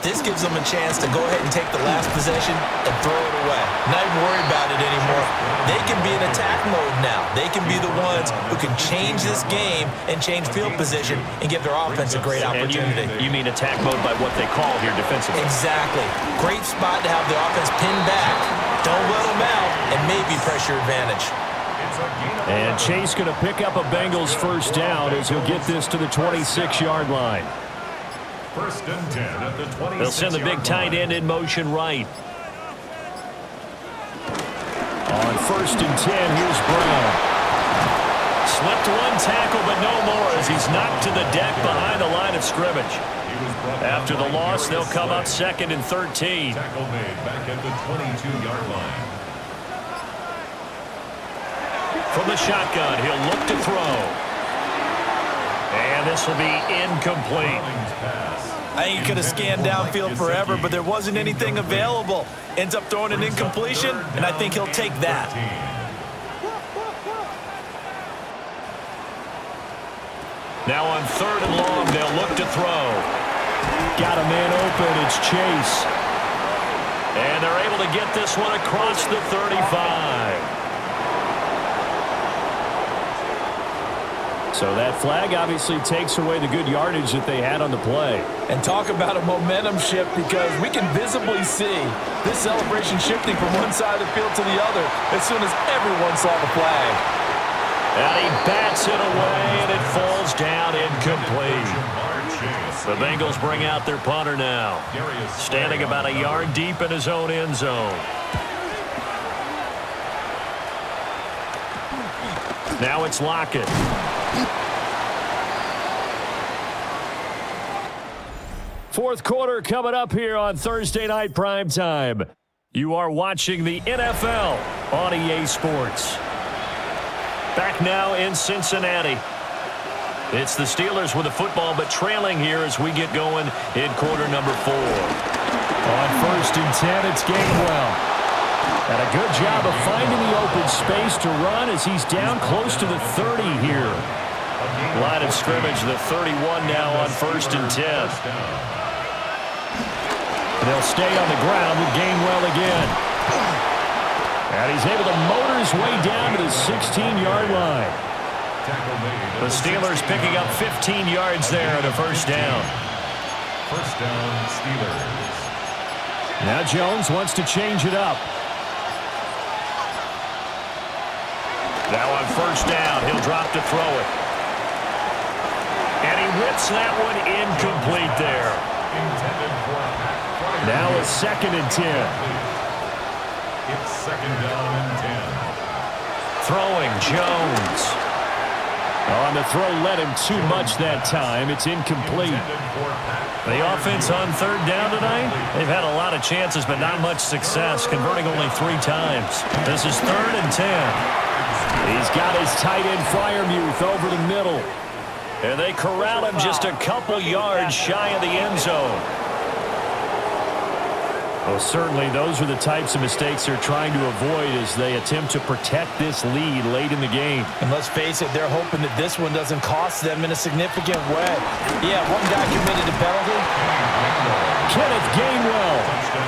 This gives them a chance to go ahead and take the last possession and throw it away. Not even worry about it anymore. They can be in attack mode now. They can be the ones who can change this game and change field position and give their offense a great opportunity. You mean attack mode by what they call here defensively? Exactly. Great spot to have the offense pinned back. Don't let them out, and maybe pressure advantage. And Chase going to pick up a Bengals first down as he'll get this to the 26-yard line. First and 10 at the 26. They'll send the big tight end in motion right. On first and 10, here's Brown. Slipped one tackle, but no more as he's knocked to the deck behind the line of scrimmage. After the loss, they'll come up second and 13. Tackle made back at the 22-yard line. From the shotgun, he'll look to throw. And this will be incomplete. I think he could have scanned downfield forever, but there wasn't anything available. Ends up throwing an incompletion, and I think he'll take that. Now on third and long, they'll look to throw. Got a man open. It's Chase. And they're able to get this one across the 35. So that flag obviously takes away the good yardage that they had on the play. And talk about a momentum shift, because we can visibly see this celebration shifting from one side of the field to the other as soon as everyone saw the flag. And he bats it away, and it falls down incomplete. The Bengals bring out their punter now, standing about a yard deep in his own end zone. Now it's Lockett. Fourth quarter coming up here on Thursday Night Primetime. You are watching the NFL on EA Sports. Back now in Cincinnati. It's the Steelers with the football, but trailing here as we get going in quarter number 4. On first and 10, it's Gainwell. And a good job of finding the open space to run as he's down close to the 30 here. Line of scrimmage, the 31 now on first and 10. They'll stay on the ground with Gainwell again. And he's able to motor his way down to the 16-yard line. The Steelers picking up 15 yards there at a first down. First down, Steelers. Now Jones wants to change it up. Now on first down, he'll drop to throw it. And he whips that one incomplete there. Now a second and 10. It's second down and 10. Throwing Jones. On the throw, led him too much that time. It's incomplete. The offense on third down tonight, they've had a lot of chances, but not much success, converting only 3 times. This is third and 10. He's got his tight end Freiermuth over the middle. And they corral him just a couple yards shy of the end zone. Well, certainly those are the types of mistakes they're trying to avoid as they attempt to protect this lead late in the game. And let's face it, they're hoping that this one doesn't cost them in a significant way. Yeah, one guy committed a penalty. Kenneth Gainwell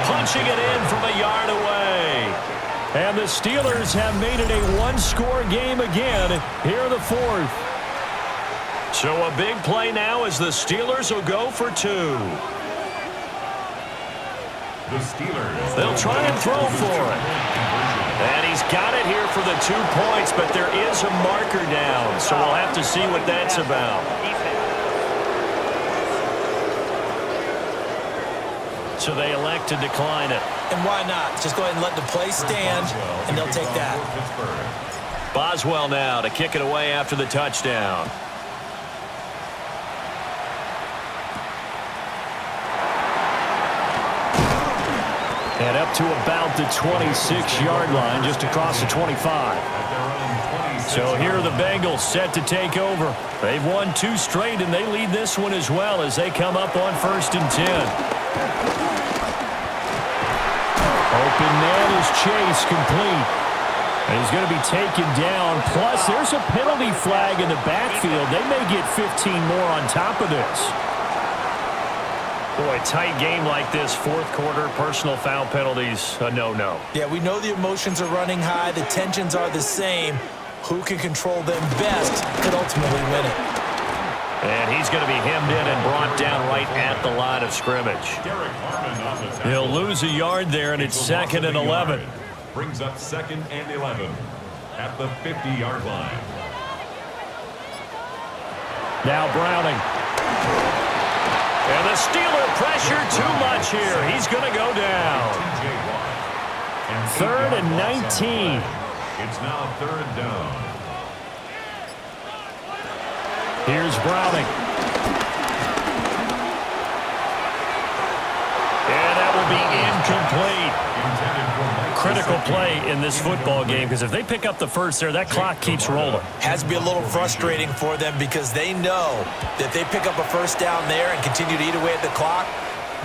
Punching it in from a yard away. And the Steelers have made it a one-score game again here in the fourth. So a big play now as the Steelers will go for 2. The Steelers. They'll try and throw for it. And he's got it here for the 2 points, but there is a marker down, so we'll have to see what that's about. So they elect to decline it. And why not? Just go ahead and let the play stand, and they'll take that. Boswell now to kick it away after the touchdown. And up to about the 26-yard line, just across the 25. At their own So here are the Bengals set to take over. They've won 2 straight, and they lead this one as well as they come up on 1st and 10. Open man is Chase, complete. And he's going to be taken down. Plus, there's a penalty flag in the backfield. They may get 15 more on top of this. Boy, tight game like this, 4th quarter, personal foul penalties, a no-no. Yeah, we know the emotions are running high. The tensions are the same. Who can control them best could ultimately win it. And he's going to be hemmed in and brought down right at the line of scrimmage. He'll lose a yard there, and it's 2nd and 11. Brings up 2nd and 11 at the 50-yard line. Now Browning. And the Steeler pressure too much here. He's going to go down. 3rd and 19. It's now 3rd down. Here's Browning. And that will be incomplete. Critical play in this football game, because if they pick up the first there, that clock keeps rolling. Has to be a little frustrating for them because they know that if they pick up a first down there and continue to eat away at the clock,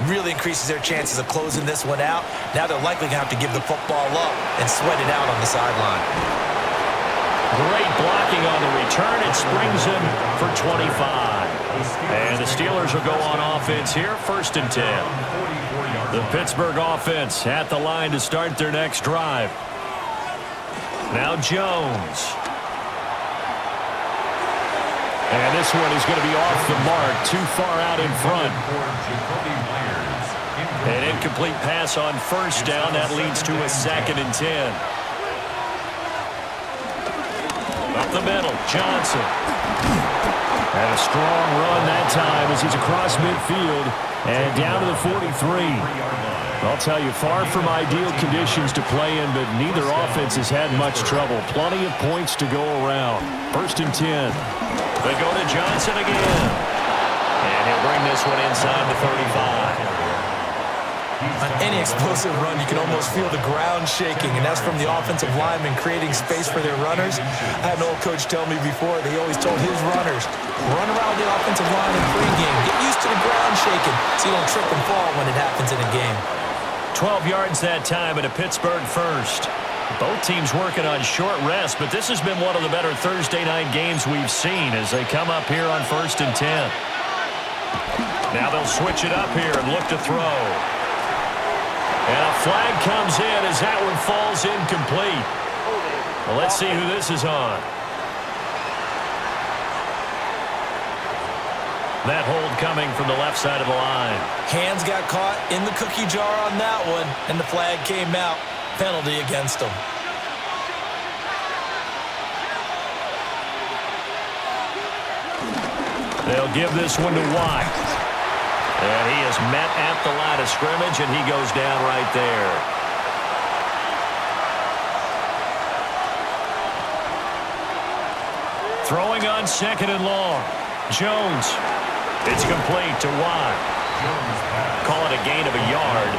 really increases their chances of closing this one out. Now they're likely going to have to give the football up and sweat it out on the sideline. Great blocking on the return. It springs him for 25. And the Steelers will go on offense here, 1st and 10. The Pittsburgh offense at the line to start their next drive. Now Jones. And this one is going to be off the mark, too far out in front. An incomplete pass on 1st down. That leads to a 2nd and 10. Up the middle, Johnson. And a strong run that time as he's across midfield and down to the 43. I'll tell you, far from ideal conditions to play in, but neither offense has had much trouble. Plenty of points to go around. 1st and 10. They go to Johnson again. And he'll bring this one inside the 35. On any explosive run, you can almost feel the ground shaking, and that's from the offensive linemen creating space for their runners. I had an old coach tell me before, they always told his runners, run around the offensive line in pregame. Get used to the ground shaking so you don't trip and fall when it happens in a game. 12 yards that time and a Pittsburgh first. Both teams working on short rest, but this has been one of the better Thursday night games we've seen as they come up here on 1st and 10. Now they'll switch it up here and look to throw. And a flag comes in as that one falls incomplete. Well, let's see who this is on. That hold coming from the left side of the line. Hands got caught in the cookie jar on that one, and the flag came out. Penalty against them. They'll give this one to Watt. And he is met at the line of scrimmage, and he goes down right there. Throwing on 2nd and long. Jones. It's complete to Watt. Call it a gain of a yard.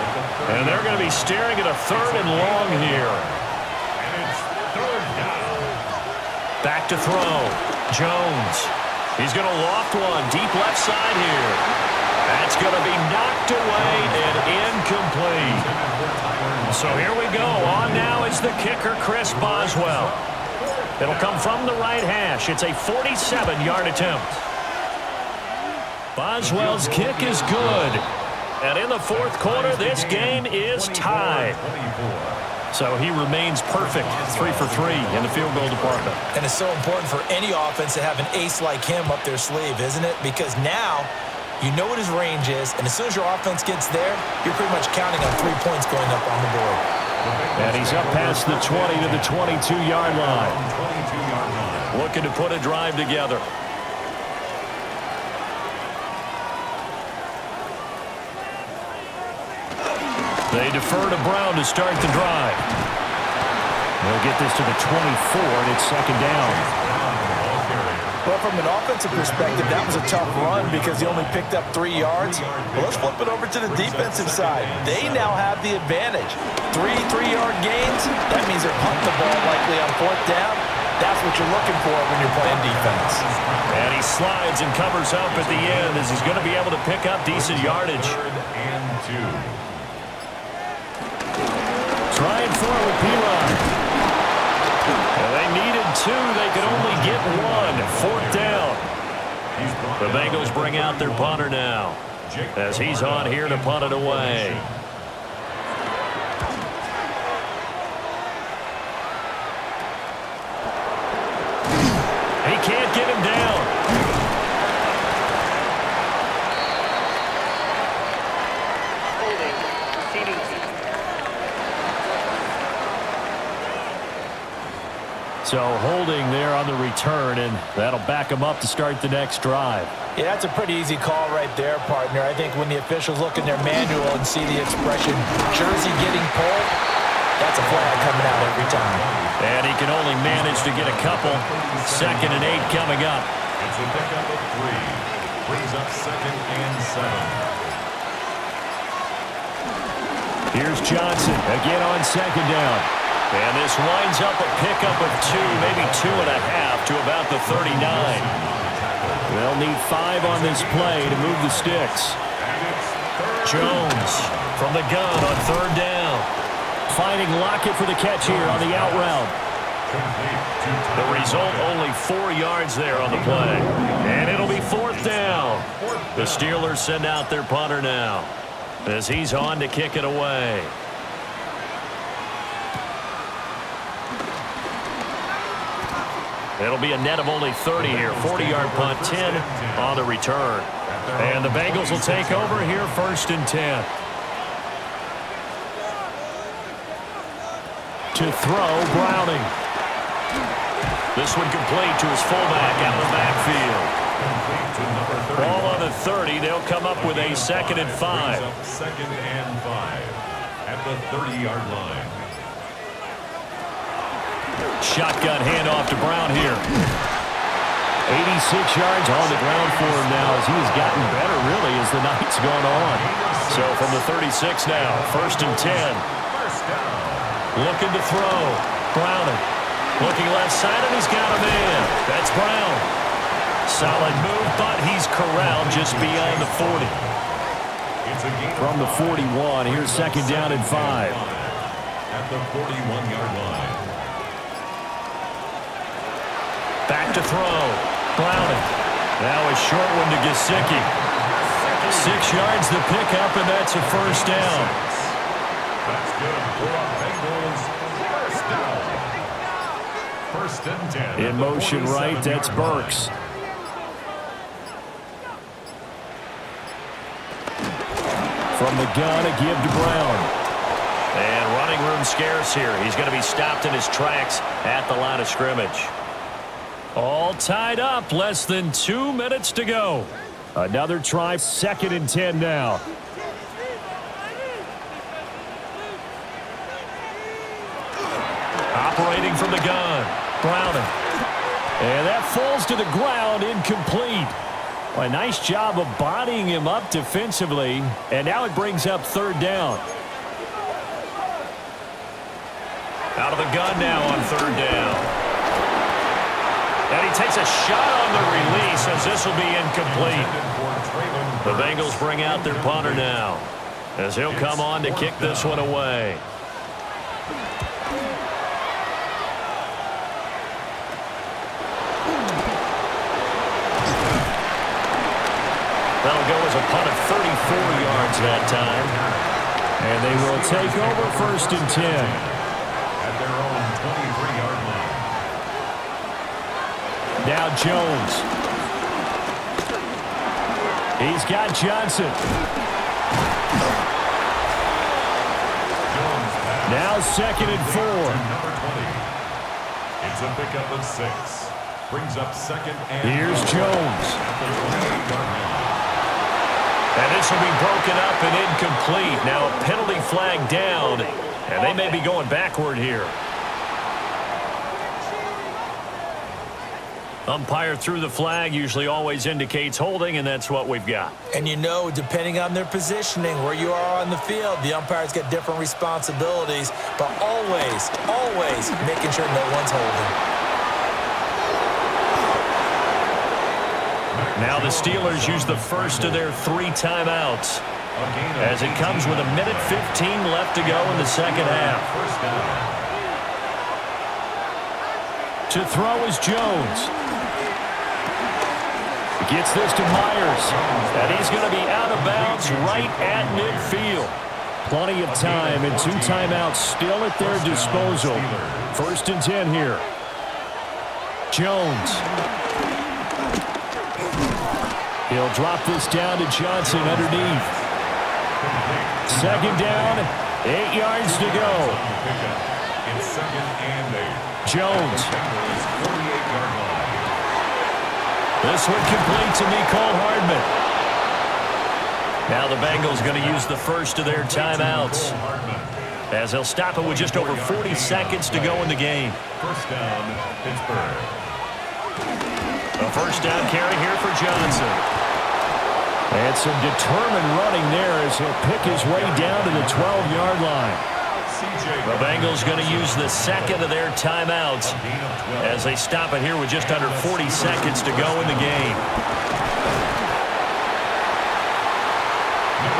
And they're going to be staring at a 3rd and long here. And it's 3rd down. Back to throw. Jones. He's going to loft one deep left side here. That's going to be knocked away and incomplete. So here we go. On now is the kicker, Chris Boswell. It'll come from the right hash. It's a 47-yard attempt. Boswell's kick is good. And in the 4th quarter, this game is tied. So he remains perfect, 3 for 3 in the field goal department. And it's so important for any offense to have an ace like him up their sleeve, isn't it? Because now you know what his range is, and as soon as your offense gets there, you're pretty much counting on 3 points going up on the board. And he's up past the 20 to the 22-yard line. Looking to put a drive together. They defer to Brown to start the drive. They'll get this to the 24, and it's 2nd down. Well, from an offensive perspective, that was a tough run because he only picked up 3 yards. Well, let's flip it over to the defensive side. They now have the advantage. 3 3-yard gains. That means they're punting the ball likely on 4th down. That's what you're looking for when you're playing defense. And he slides and covers up at the end as he's going to be able to pick up decent yardage. 3rd and 2. Trying for it with P-Line. Well, they needed 2. They could only get 1. 4th down. The Bengals bring out their punter now as he's on here to punt it away. He can't get him down. So holding there on the return, and that'll back him up to start the next drive. Yeah, that's a pretty easy call right there, partner. I think when the officials look in their manual and see the expression, jersey getting pulled, that's a flag coming out every time. And he can only manage to get a couple. 2nd and 8 coming up. It's a pickup of 3. Brings up 2nd and 7. Here's Johnson again on 2nd down. And this winds up a pickup of 2, maybe 2.5 to about the 39. They'll need 5 on this play to move the sticks. Jones from the gun on 3rd down. Finding Lockett for the catch here on the out route. The result, only 4 yards there on the play. And it'll be 4th down. The Steelers send out their punter now as he's on to kick it away. It'll be a net of only 30 here. 40-yard punt, 10 on the return. And the Bengals will take over here 1st and 10. To throw, Browning. This one complete to his fullback out of the backfield. Ball on the 30. They'll come up with a 2nd and 5. 2nd and 5 at the 30-yard line. Shotgun handoff to Brown here. 86 yards on the ground for him now as he has gotten better, really, as the night's gone on. So from the 36 now, 1st and 10. Looking to throw. Browning. Looking left side, and he's got a man. That's Brown. Solid move, but he's corralled just beyond the 40. From the 41, here's 2nd down and 5. At the 41-yard line. Back to throw. Browning. Now a short one to Gesicki. 6 yards the pickup, and that's a 1st down. That's good for a Bengals 1st down. 1st and 10. In motion right, that's Burks. From the gun, a give to Brown. And running room scarce here. He's going to be stopped in his tracks at the line of scrimmage. All tied up, less than 2 minutes to go. Another try, 2nd and 10 now. Operating from the gun. Browning. And that falls to the ground, incomplete. Well, a nice job of bodying him up defensively, and now it brings up 3rd down. Out of the gun now on 3rd down. And he takes a shot on the release as this will be incomplete. The Bengals bring out their punter now as he'll come on to kick this one away. That'll go as a punt of 34 yards that time. And they will take over 1st and 10. At their own 23-yard line. Now Jones. He's got Johnson. Now 2nd and 4. Number 20. It's a pickup of 6. Brings up 2nd and Here's Jones. And this will be broken up and incomplete. Now a penalty flag down, and they may be going backward here. Umpire threw the flag, usually always indicates holding, and that's what we've got. And you know, depending on their positioning, where you are on the field, the umpires get different responsibilities, but always, always making sure no one's holding. Now the Steelers use the first of their 3 timeouts as it comes with 1:15 left to go in the second half. To throw is Jones. Gets this to Myers. And he's going to be out of bounds right at midfield. Plenty of time and 2 timeouts still at their disposal. 1st and 10 here. Jones. He'll drop this down to Johnson underneath. 2nd down, 8 yards to go. It's 2nd and 8. Jones. 48-yard line. This one complete to Mecole Hardman. Now the Bengals going to use the first of their timeouts as they'll stop it with just over 40 seconds to go in the game. 1st down, Pittsburgh. A 1st down carry here for Johnson. And some determined running there as he'll pick his way down to the 12-yard line. The Bengals going to use the 2nd of their timeouts as they stop it here with just under 40 seconds to go in the game.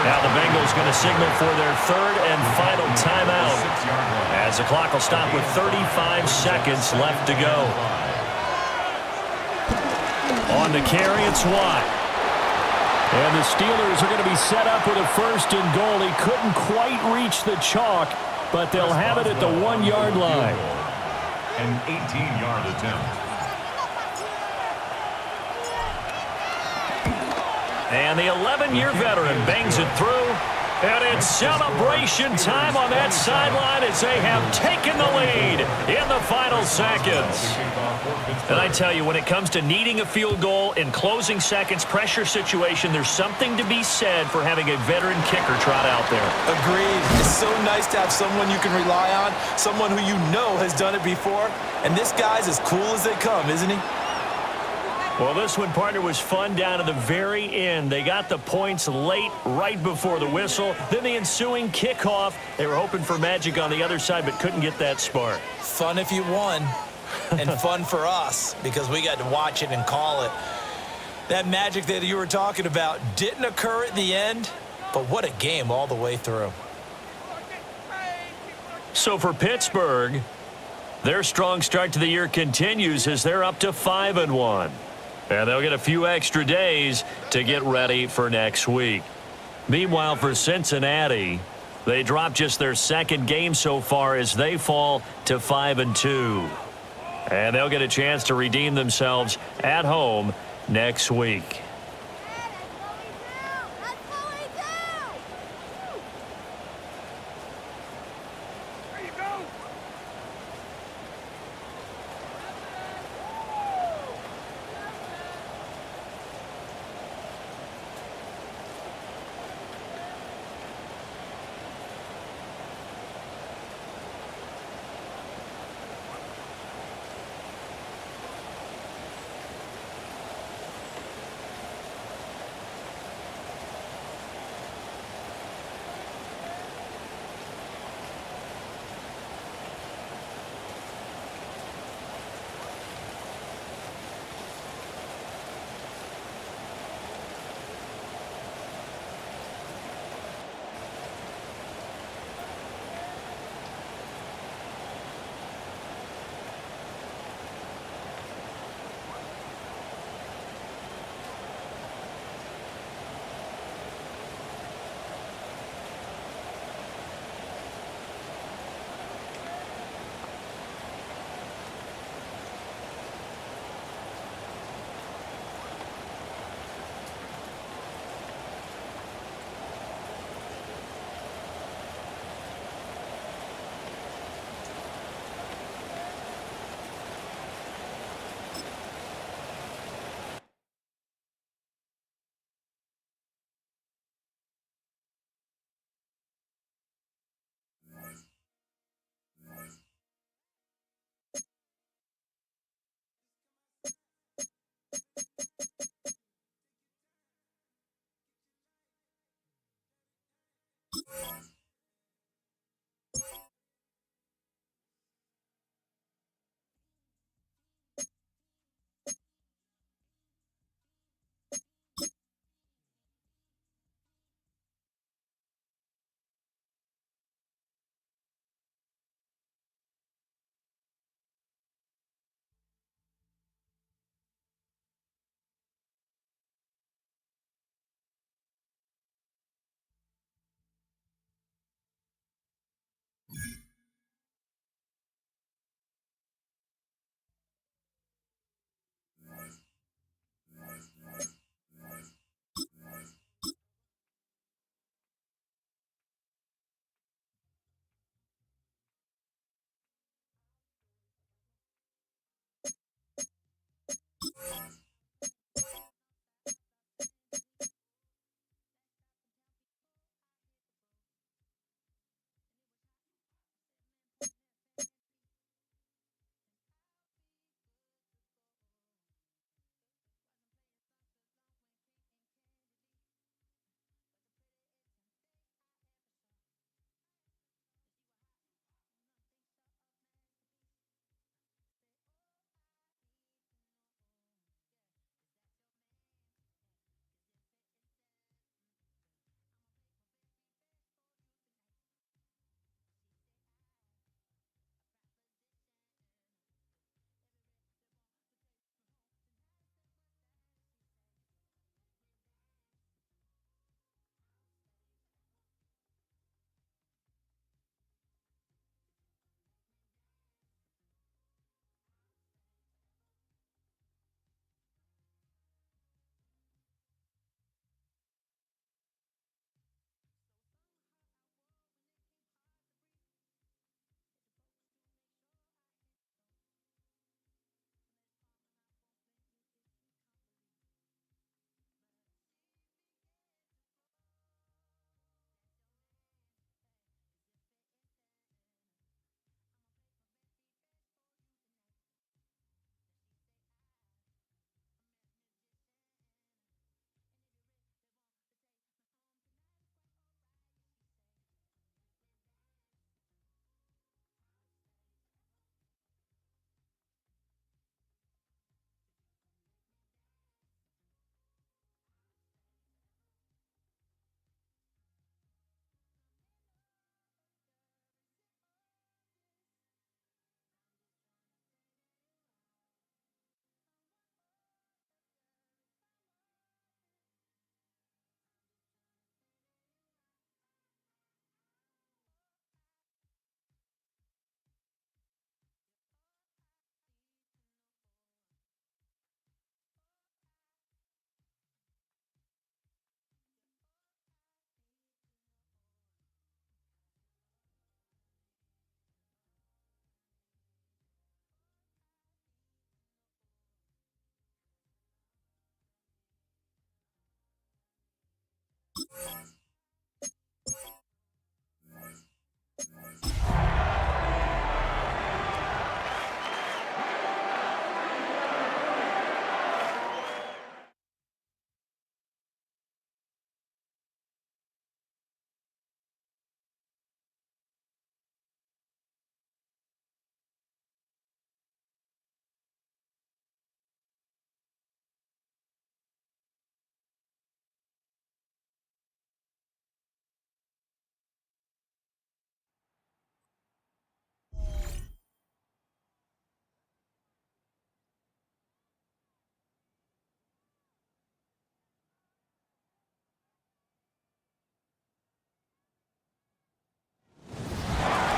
Now the Bengals going to signal for their 3rd and final timeout as the clock will stop with 35 seconds left to go. On the carry, it's Watt. And the Steelers are going to be set up with a 1st and goal. He couldn't quite reach the chalk, but they'll have it at the 1-yard line. An 18-yard attempt. And the 11-year veteran bangs it through. And it's celebration time on that sideline as they have taken the lead in the final seconds. And I tell you, when it comes to needing a field goal in closing seconds, pressure situation, there's something to be said for having a veteran kicker trot out there. Agreed. It's so nice to have someone you can rely on, someone who you know has done it before. And this guy's as cool as they come, isn't he? Well, this one, partner, was fun down to the very end. They got the points late, right before the whistle. Then the ensuing kickoff. They were hoping for magic on the other side, but couldn't get that spark. Fun if you won, and fun for us because we got to watch it and call it. That magic that you were talking about didn't occur at the end, but what a game all the way through. So for Pittsburgh, their strong start to the year continues as they're up to 5-1. And they'll get a few extra days to get ready for next week. Meanwhile, for Cincinnati, they dropped just their 2nd game so far as they fall to 5-2. And they'll get a chance to redeem themselves at home next week.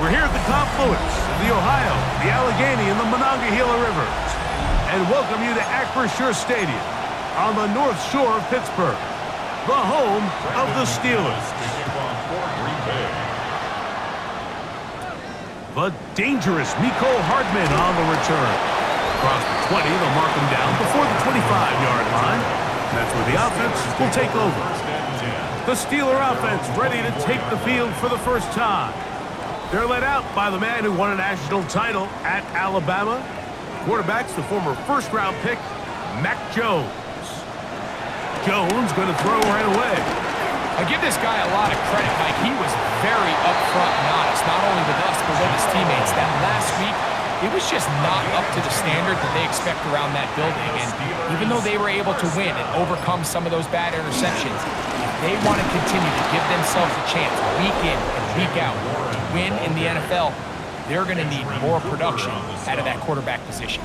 We're here at the confluence of the Ohio, the Allegheny, and the Monongahela Rivers, and welcome you to Acrisure Stadium on the North Shore of Pittsburgh, the home of the Steelers. The dangerous Mecole Hardman on the return. Across the 20, they'll mark him down before the 25-yard line. That's where the offense will take over. The Steeler offense ready to take the field for the first time. They're led out by the man who won a national title at Alabama. Quarterback's the former first-round pick, Mac Jones. Jones going to throw right away. I give this guy a lot of credit, Mike. He was very upfront and honest, not only with us, but with his teammates. That last week, it was just not up to the standard that they expect around that building. And even though they were able to win and overcome some of those bad interceptions, if they want to continue to give themselves a chance week in and week out to win in the NFL, they're going to need more production out of that quarterback position.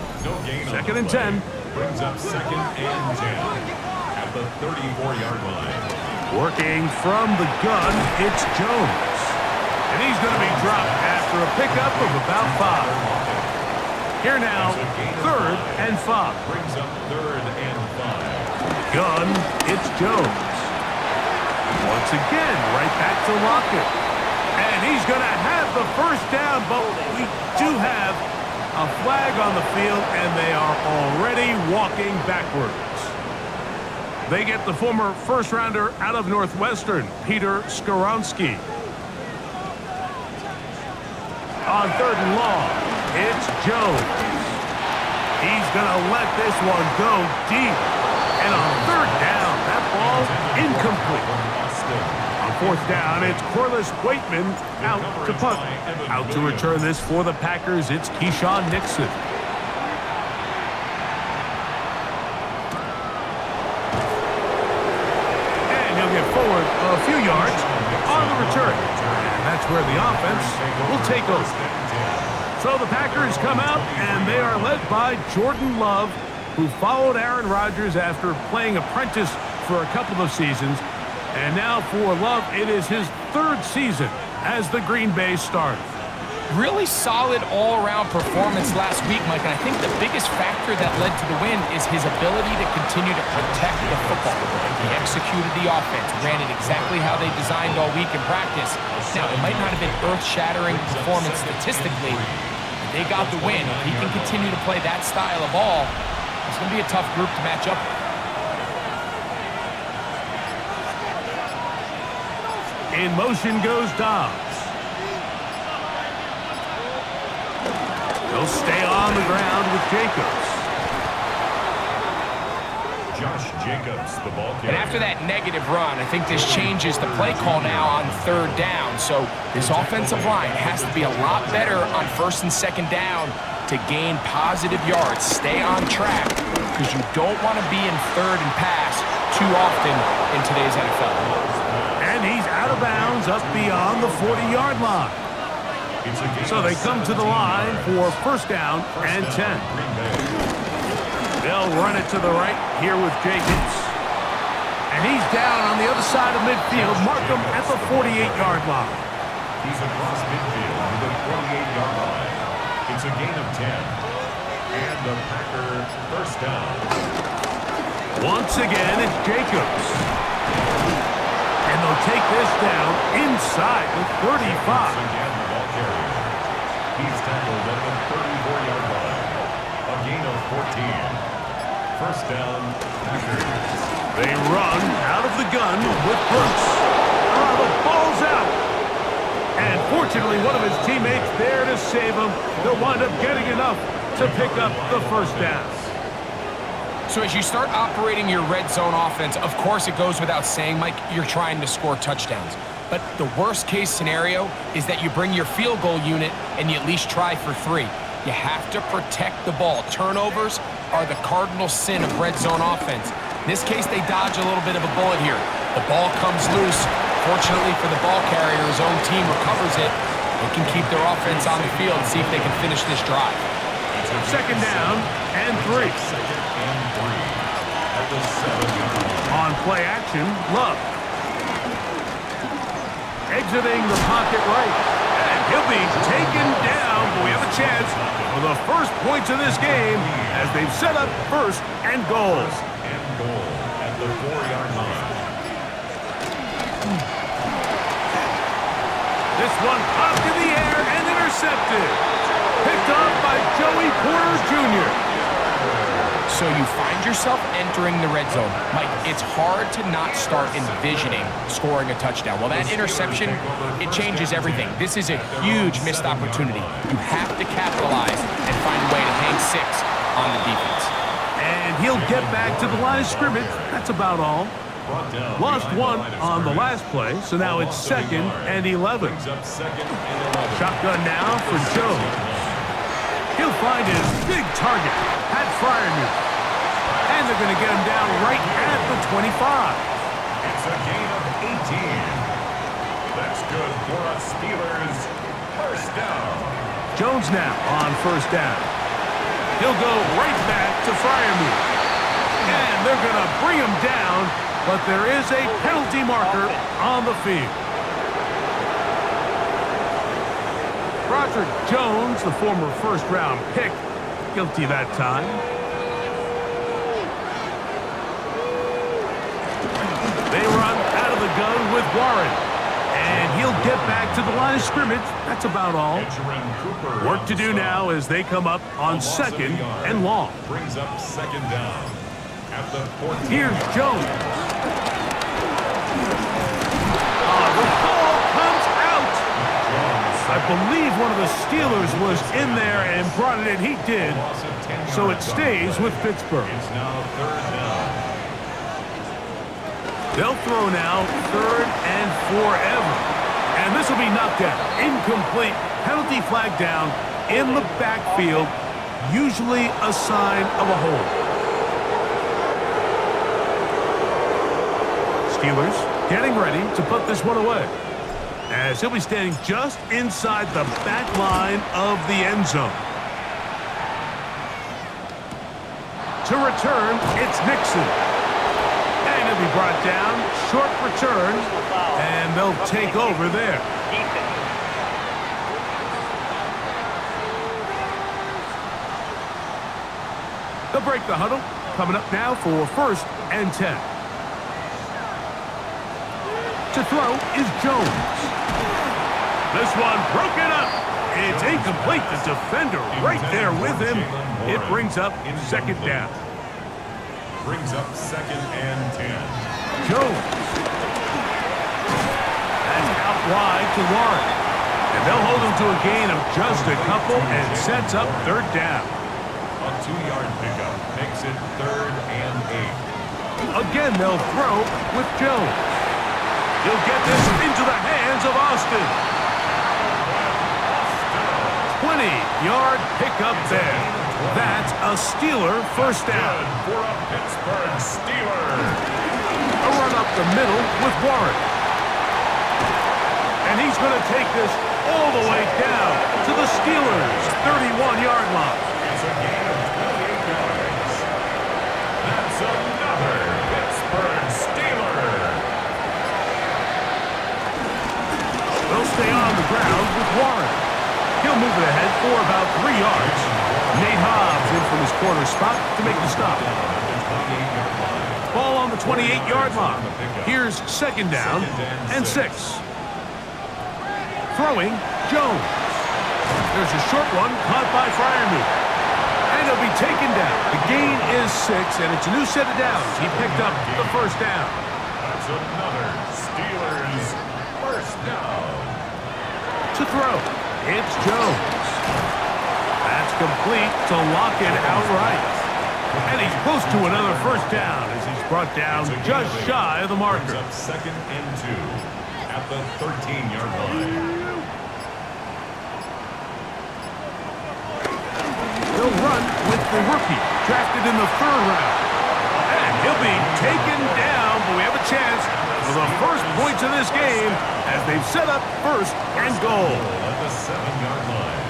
Second and 10. Brings up second and 10 at the 34-yard line. Working from the gun, it's Jones. And he's going to be dropped after a pickup of about 5. Here now, third and 5. Brings up third and 5. Gun, it's Jones. Once again, right back to Lockett. And he's going to have the first down, but we do have a flag on the field, and they are already walking backwards. They get the former first-rounder out of Northwestern, Peter Skoronski. On third and long, it's Jones. He's going to let this one go deep. And on third down, that ball incomplete. On fourth down, it's Corliss Waitman out to punt. Out to return this for the Packers, it's Keyshawn Nixon. Forward a few yards on the return. And that's where the offense will take over. So the Packers come out, and they are led by Jordan Love, who followed Aaron Rodgers after playing apprentice for a couple of seasons. And now for Love, it is his third season as the Green Bay starter. Really solid all-around performance last week, Mike, and I think the biggest factor that led to the win is his ability to continue to protect the football. He executed the offense, ran it exactly how they designed all week in practice. Now, it might not have been earth-shattering performance statistically, but they got the win. If he can continue to play that style of ball, it's going to be a tough group to match up with. In motion goes Dobbs. He'll stay on the ground with Jacobs. Josh Jacobs, the ball carrier. And after that negative run, I think this changes the play call now on third down. So this offensive line has to be a lot better on first and second down to gain positive yards. Stay on track, because you don't want to be in third and pass too often in today's NFL. And he's out of bounds up beyond the 40-yard line. So they come to the line for first down and 10. They'll run it to the right here with Jacobs. And he's down on the other side of midfield. Mark him at the 48-yard line. He's across midfield to the 48-yard line. It's a gain of 10. And the Packer first down. Once again, it's Jacobs. And they'll take this down inside the 35. Again, the ball carrier. He's tackled at the 34-yard line. A gain of 14. First down, Packers. They run out of the gun with Brooks. The ball's out. And fortunately, one of his teammates there to save him. They'll wind up getting enough to pick up the first down. So as you start operating your red zone offense, of course it goes without saying, Mike, you're trying to score touchdowns. But the worst case scenario is that you bring your field goal unit and you at least try for 3. You have to protect the ball. Turnovers are the cardinal sin of red zone offense. In this case, they dodge a little bit of a bullet here. The ball comes loose. Fortunately for the ball carrier, his own team recovers it. They can keep their offense on the field and see if they can finish this drive. Second down and 3. On play action, Love. Exiting the pocket right. And he'll be taken down. But we have a chance for the first points of this game as they've set up first and goal. And goal at the 4-yard line. This one up in the air and intercepted. Picked up by Joey Porter Jr. So you find yourself entering the red zone. Mike, it's hard to not start envisioning scoring a touchdown. Well, that interception, it changes everything. This is a huge missed opportunity. You have to capitalize and find a way to hang 6 on the defense. And he'll get back to the line of scrimmage. That's about all. Lost 1 on the last play, so now it's 2nd and 11. Shotgun now for Jones. He'll find his big target, Pat Fryermuth. And they're going to get him down right at the 25. It's a gain of 18. That's good for us Steelers. First down. Jones now on first down. He'll go right back to Fryermuth. And they're going to bring him down, but there is a penalty marker on the field. Roderick Jones, the former first-round pick, guilty that time. They run out of the gun with Warren. And he'll get back to the line of scrimmage. That's about all. Work to do now as they come up on 2nd and long. Brings up 2nd down at the 14. Here's Jones. The ball comes out. I believe one of the Steelers was in there and brought it in. He did. So it stays with Pittsburgh. It's now 3rd down. They'll throw now 3rd and forever. And this will be knocked out. Incomplete. Penalty flag down in the backfield. Usually a sign of a hold. Steelers getting ready to put this one away, as he'll be standing just inside the back line of the end zone. To return, it's Nixon. And he'll be brought down. Short return, and they'll take over there. They'll break the huddle. Coming up now for 1st and 10. To throw is Jones. This one broken up. It's incomplete. The defender right there with him. It brings up 2nd down. Brings up 2nd and 10. Jones. That's out wide to Warren. And they'll hold him to a gain of just a couple and sets up 3rd down. A 2-yard pickup makes it 3rd and 8. Again, they'll throw with Jones. He'll get this into the hands of Austin. 20-yard pickup there. That's a Steeler first down. For a Pittsburgh Steeler. A run up the middle with Warren. And he's going to take this all the way down to the Steelers' 31-yard line. It's a gain of 28 yards. That's another Pittsburgh Steeler. They'll stay on the ground with Warren. He'll move it ahead for about 3 yards. Nate Hobbs in from his corner spot to make the stop. Ball on the 28-yard line. Here's 2nd down and 6. Throwing, Jones. There's a short one caught by Fryermuth. And he'll be taken down. The gain is 6, and it's a new set of downs. He picked up the first down. That's another Steelers first down. To throw, it's Jones. That's complete to lock it outright. And he's close to another first down as he's brought down just shy of the marker. Brings up 2nd and 2 at the 13-yard line. He'll run with the rookie, drafted in the 3rd round. And he'll be taken down, but we have a chance for the first points of this game as they've set up 1st and goal. At the 7-yard line.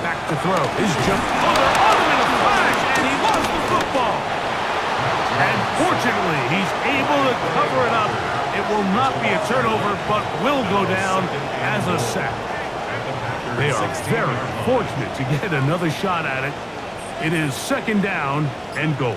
Back to throw. His jump over on him in a flash, and he lost the football. And fortunately, he's able to cover it up. It will not be a turnover, but will go down as a sack. They are very fortunate to get another shot at it. It is 2nd down and goal.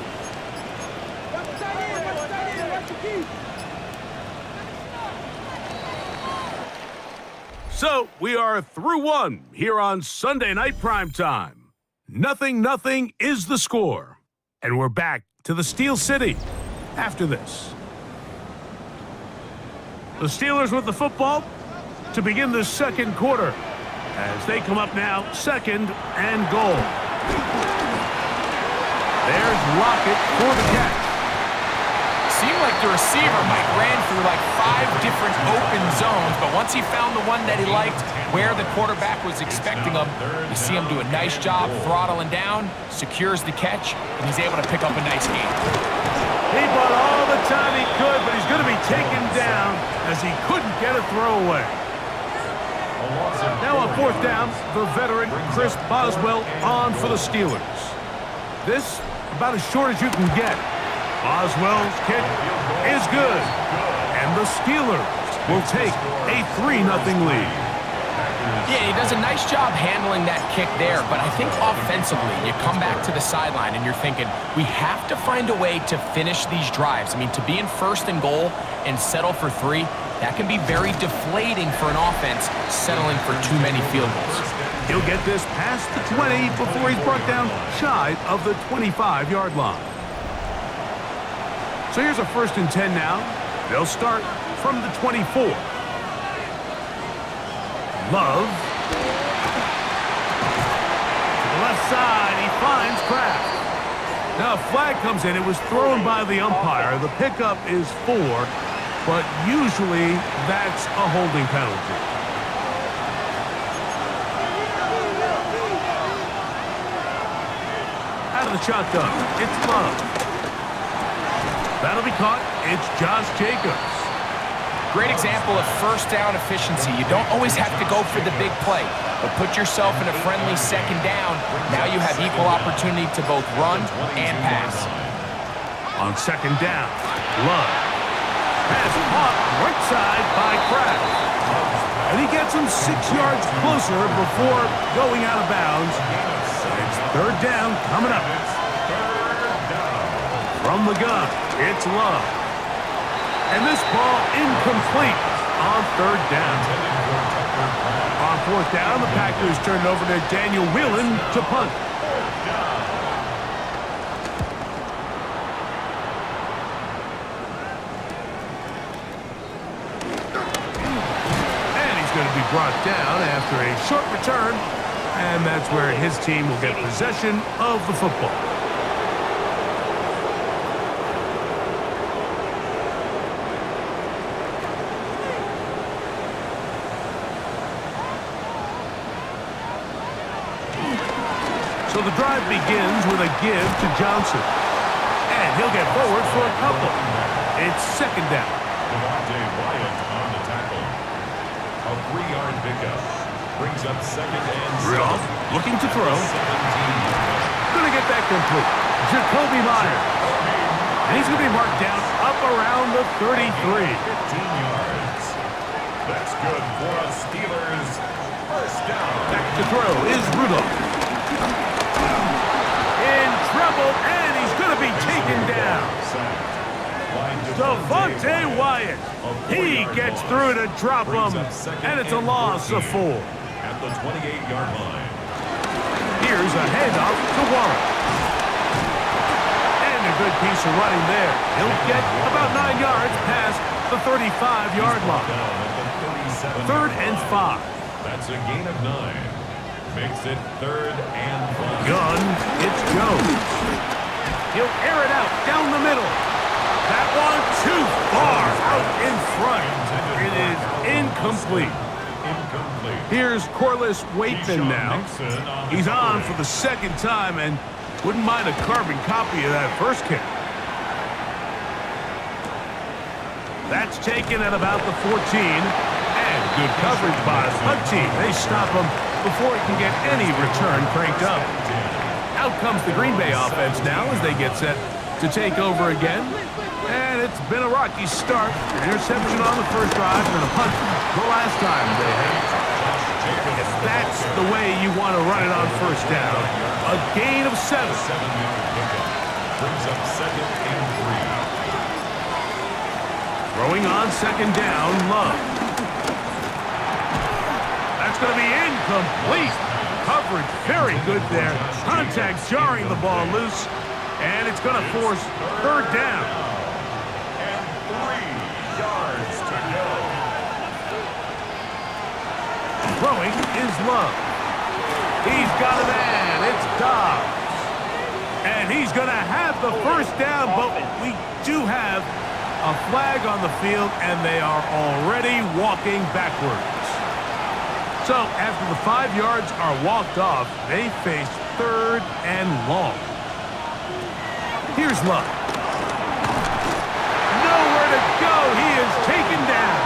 So, we are through 1 here on Sunday Night Primetime. 0-0 is the score. And we're back to the Steel City after this. The Steelers with the football to begin the 2nd quarter as they come up now 2nd and goal. There's Lockett for the catch. Seemed like the receiver, Mike, ran through like 5 different open zones, but once he found the one that he liked, where the quarterback was expecting him, you see him do a nice job throttling down, secures the catch, and he's able to pick up a nice gain. He bought all the time he could, but he's going to be taken down as he couldn't get a throwaway. Now on 4th down, the veteran Chris Boswell on for the Steelers. This about as short as you can get. Boswell's kick is good, and the Steelers will take a 3-0 lead. Yeah, he does a nice job handling that kick there, but I think offensively, you come back to the sideline and you're thinking, we have to find a way to finish these drives. I mean, to be in 1st and goal and settle for 3, that can be very deflating for an offense settling for too many field goals. He'll get this past the 20 before he's brought down shy of the 25-yard line. So here's a 1st and 10 now. They'll start from the 24. Love. To the left side, he finds Kraft. Now a flag comes in. It was thrown by the umpire. The pickup is 4, but usually that's a holding penalty. Out of the shotgun, it's Love. That'll be caught. It's Josh Jacobs. Great example of 1st down efficiency. You don't always have to go for the big play, but put yourself in a friendly 2nd down. Now you have equal opportunity to both run and pass. On 2nd down, Love has caught right side by Kraft. And he gets him 6 yards closer before going out of bounds. It's 3rd down coming up. From the gun, it's Love. And this ball incomplete on 3rd down. On 4th down, the Packers turn it over to Daniel Whelan to punt. And he's going to be brought down after a short return. And that's where his team will get possession of the football. So the drive begins with a give to Johnson. And he'll get forward for a couple. It's 2nd down. Wyatt on the tackle. A 3-yard pickup. Brings up 2nd and 7. Rudolph looking to throw. Going to get that complete. Jacoby Myers. And he's going to be marked down up around the 33. 15 yards. That's good for a Steelers first down. Back to throw is Rudolph. In trouble, and he's going to be taken down. Devontae Wyatt. He gets through to drop him, and it's a loss of 4. At the 28-yard line. Here's a handoff to Warren. And a good piece of running there. He'll get about 9 yards past the 35-yard line. 3rd and 5. That's a gain of 9. Makes it 3rd and 5. Gun, it's Jones. He'll air it out down the middle. That one too far out in front. It is incomplete. Here's Corliss Waitman now. He's on for the 2nd time and wouldn't mind a carbon copy of that first kick. That's taken at about the 14. And good coverage by the punt team. They stop him before he can get any return cranked up. Out comes the Green Bay offense now as they get set to take over again. And it's been a rocky start. An interception on the first drive and a punt the last time they had. If that's the way you want to run it on first down, a gain of 7. Brings up 2nd and 3. Throwing on 2nd down, Love. That's going to be incomplete. Coverage very good there. Contact jarring the ball loose, and it's going to force 3rd down. And 3 yards to go. Throwing is Love. He's got a man. It's Dobbs. And he's going to have the first down, but we do have a flag on the field, and they are already walking backwards. So after the 5 yards are walked off, they face 3rd and long. Here's Love. Nowhere to go. He is taken down.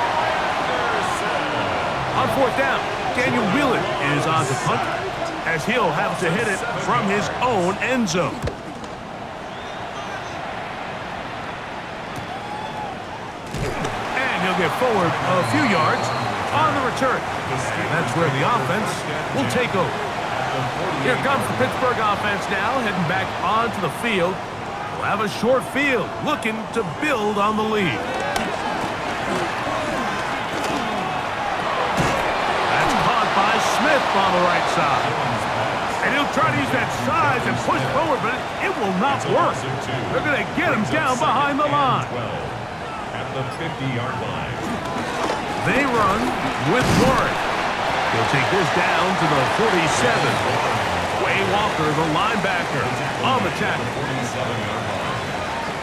On 4th down, Daniel Whelan is on to punt, as he'll have to hit it from his own end zone. And he'll get forward a few yards on the return. And that's where the offense will take over. Here comes the Pittsburgh offense now, heading back onto the field. We'll have a short field, looking to build on the lead. That's caught by Smith on the right side. And he'll try to use that size and push forward, but it will not work. They're going to get him down behind the line. At the 50-yard line. They run with Warren. He'll take this down to the 47. Way Walker, the linebacker, on the tackle.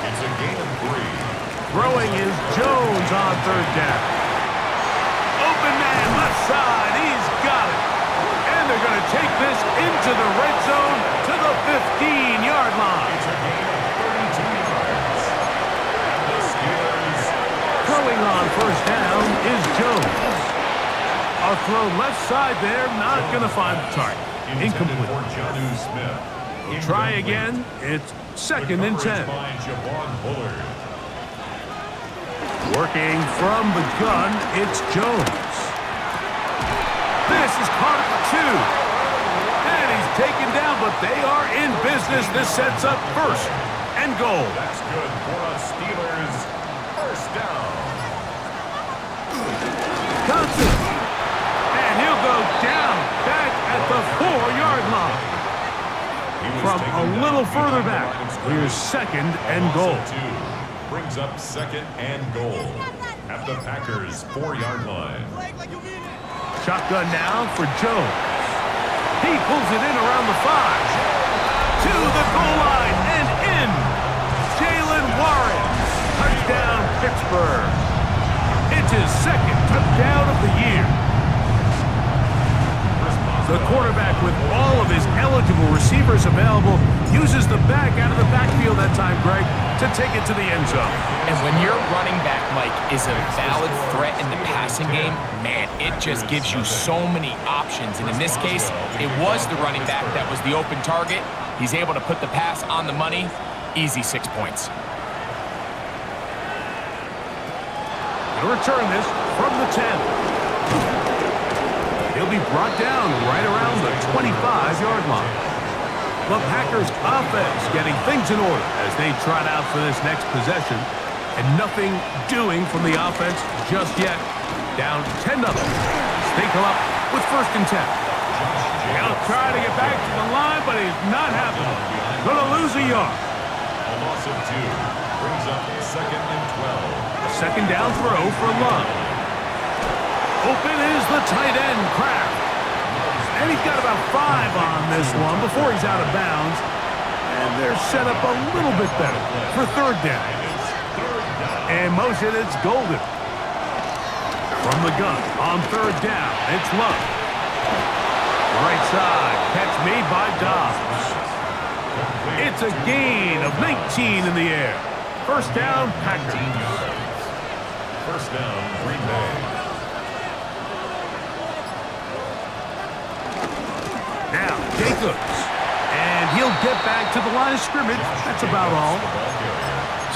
It's a gain of 3. Throwing is Jones on 3rd down. Open man, left side, he's got it. And they're going to take this into the red zone to the 15-yard line. It's a gain of 32 yards. And the Steelers. Throwing on 1st down is Jones. A throw left side there, not going to find the target. Incomplete. For Jonnu Smith. We'll try again. It's 2nd and 10. Working from the gun, it's Jones. This is caught at the 2. And he's taken down, but they are in business. This sets up 1st and goal. That's good for a Steelers 1st down. Johnson. And he'll go down back at the 4-yard line. From a little further back, here's 2nd and goal. Brings up 2nd and goal at the Packers' 4-yard line. Shotgun now for Jones. He pulls it in around the 5. To the goal line and in. Jalen Warren. Touchdown, Pittsburgh. It's his 2nd touchdown of the year. The quarterback, with all of his eligible receivers available, uses the back out of the backfield that time, Greg, to take it to the end zone. And when your running back, Mike, is a valid threat in the passing game, man, it just gives you so many options. And in this case, it was the running back that was the open target. He's able to put the pass on the money. Easy 6 points. He'll return this from the 10. He'll be brought down right around the 25-yard line. The Packers offense getting things in order as they trot out for this next possession. And nothing doing from the offense just yet. Down 10-0. They come up with 1st and 10. He'll try to get back to the line, but he's not happening. Gonna lose a yard. A loss of 2 brings up 2nd and 12. A 2nd down throw for Love. Open is the tight end, Kraft. And he's got about 5 on this one before he's out of bounds. And they're set up a little bit better for 3rd down. And motion, it's Golden. From the gun on 3rd down, it's Love. Right side, catch made by Dobbs. It's a gain of 19 in the air. 1st down, Packers. 1st down, Green Bay. Now, Jacobs. And he'll get back to the line of scrimmage. That's about all.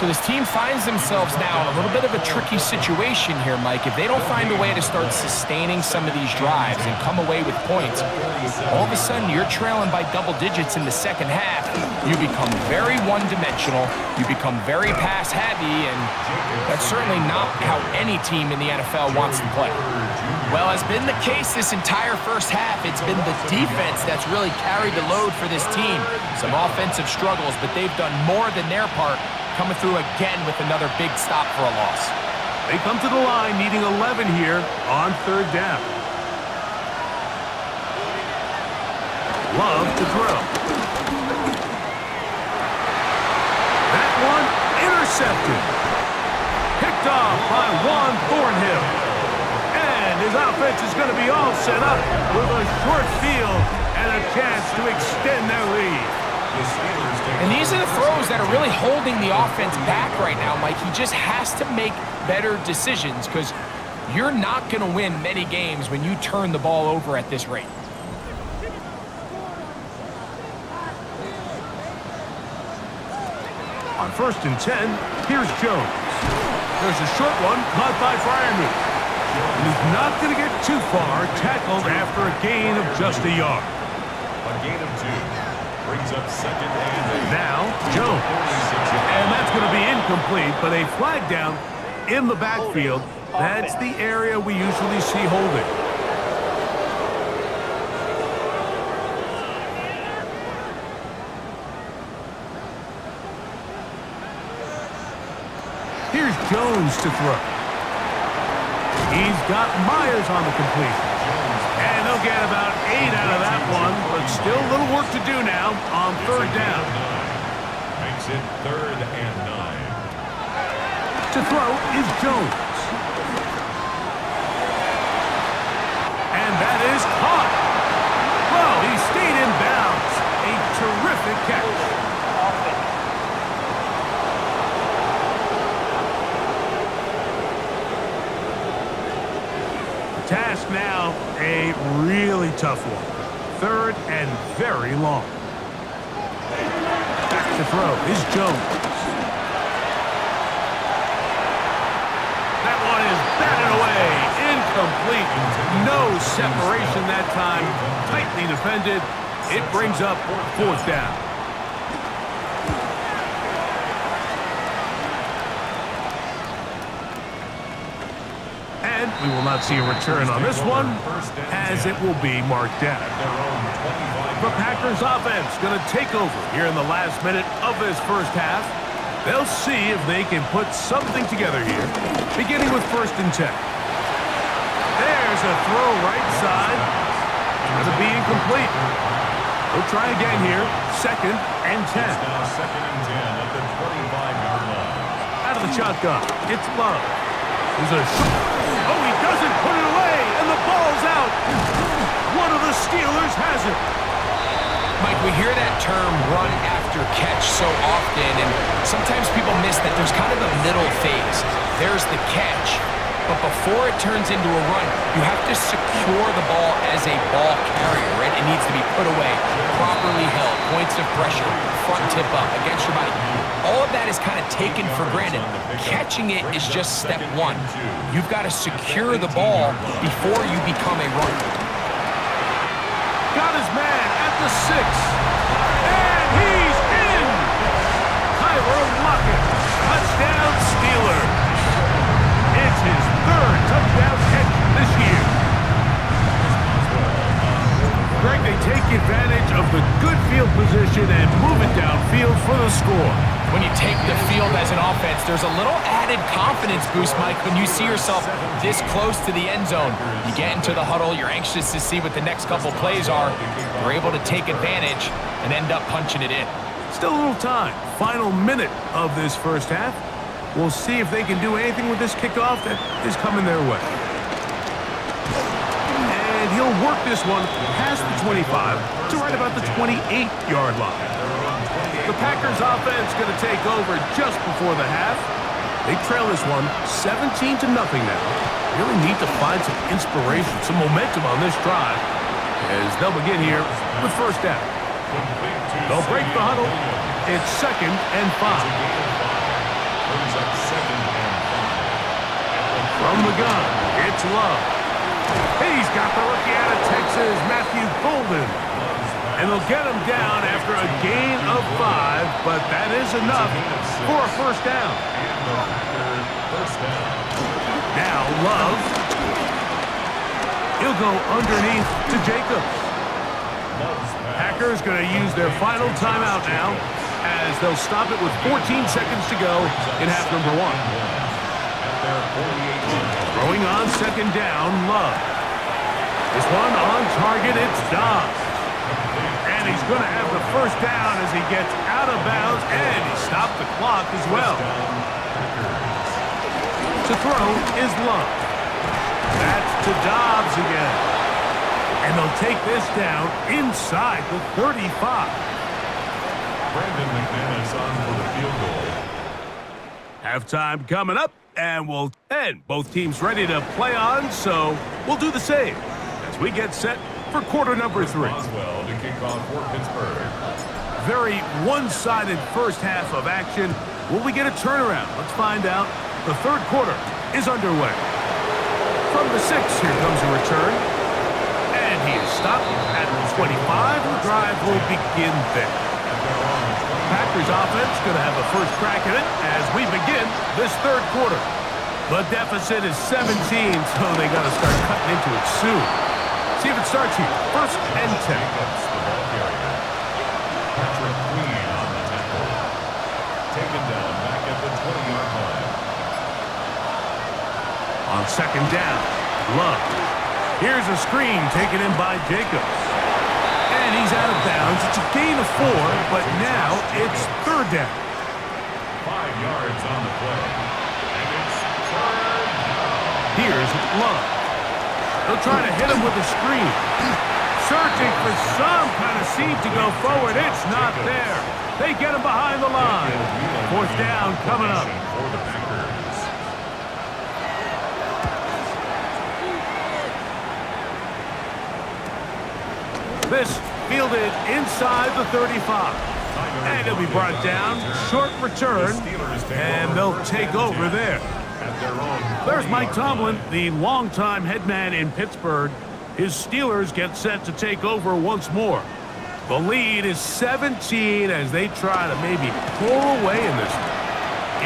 So this team finds themselves now in a little bit of a tricky situation here, Mike. If they don't find a way to start sustaining some of these drives and come away with points, all of a sudden you're trailing by double digits in the 2nd half. You become very one-dimensional. You become very pass-heavy, and that's certainly not how any team in the NFL wants to play. Well, has been the case this entire 1st half. It's been the defense that's really carried the load for this team. Some offensive struggles, but they've done more than their part, coming through again with another big stop for a loss. They come to the line needing 11 here on 3rd down. Love to throw. That one intercepted. Picked off by Juan Thornhill. And his offense is going to be all set up with a short field and a chance to extend their lead. And these are the throws that are really holding the offense back right now, Mike. He just has to make better decisions because you're not going to win many games when you turn the ball over at this rate. On 1st and 10, here's Jones. There's a short one caught by Freiermuth. And he's not going to get too far, tackled after a gain of just a yard. A gain of 2 brings up 2nd and 8. Now, Jones. And that's going to be incomplete, but a flag down in the backfield. That's the area we usually see holding. Here's Jones to throw. He's got Myers on the completion. And they'll get about 8 out of that one, but still a little work to do now on 3rd down. Makes it 3rd and 9. To throw is Jones. And that is caught. Well, he stayed in bounds. A terrific catch. Task now, a really tough one. 3rd and very long. Back to throw is Jones. That one is batted away. Incomplete. No separation that time. Tightly defended. It brings up 4th down. And we will not see a return on this one, as it will be marked down. The Packers offense going to take over here in the last minute of this 1st half. They'll see if they can put something together here, beginning with 1st and 10. There's a throw right side. Going to be incomplete. They'll try again here, 2nd and 10. Now 2nd and 10 at the 25-yard line. Out of the shotgun, it's Love. There's a oh, he doesn't put it away, and the ball's out. One of the Steelers has it. Mike, we hear that term run after catch so often, and sometimes people miss that there's kind of a middle phase. There's the catch, but before it turns into a run, you have to secure the ball as a ball carrier, right? It needs to be put away, properly held, points of pressure, front tip up, against your body. All of that is kind of taken for granted. Catching it is just step one. You've got to secure the ball before you become a runner. Got his man at the 6. And he's in! Tyler Lockett. Touchdown, Steelers. It's his third touchdown catch this year. Greg, they take advantage of the good field position and move it downfield for the score. When you take the field as an offense, there's a little added confidence boost, Mike, when you see yourself this close to the end zone. You get into the huddle, you're anxious to see what the next couple plays are. You're able to take advantage and end up punching it in. Still a little time. Final minute of this first half. We'll see if they can do anything with this kickoff that is coming their way. And he'll work this one past the 25 to right about the 28-yard line. The Packers offense going to take over just before the half. They trail this one 17-0 now. Really need to find some inspiration, some momentum on this drive as they'll begin here with first down. They'll break the huddle. It's 2nd and 5. From the gun, it's Love. He's got the rookie out of Texas, Matthew Golden. And they'll get him down after a gain of 5, but that is enough for a first down. Now Love. He'll go underneath to Jacobs. Packers going to use their final timeout now as they'll stop it with 14 seconds to go in half number 1. Throwing on 2nd down, Love. This one on target, it's Dobbs. And he's going to have the first down as he gets out of bounds, and he stopped the clock as well. To throw is Love. That's to Dobbs again. And they'll take this down inside the 35. Brandon McManus on for the field goal. Halftime coming up, and we'll end. Both teams ready to play on, so we'll do the same as we get set for quarter number 3. Boswell to kick off for Pittsburgh. Very one-sided first half of action. Will we get a turnaround? Let's find out. The third quarter is underway. From the 6, here comes a return. And he is stopped at the 25. The drive will begin there. Packers offense going to have a first crack at it as we begin this third quarter. The deficit is 17, so they got to start cutting into it soon. See if it starts here. 1st and 10. Patrick Queen on the tackle. Taken down back at the 20-yard line. On 2nd down, Love. Here's a screen taken in by Jacobs. And he's out of bounds. It's a gain of 4, but now it's 3rd down. 5 yards on the play. And it's 3rd down. Here's Love. They'll try to hit him with a screen. Searching for some kind of seam to go forward. It's not there. They get him behind the line. 4th down coming up. For the Packers. This fielded inside the 35. And he'll be brought down. Short return. And they'll take over there. There's Mike Tomlin, the longtime head man in Pittsburgh. His Steelers get set to take over once more. The lead is 17 as they try to maybe pull away in this one.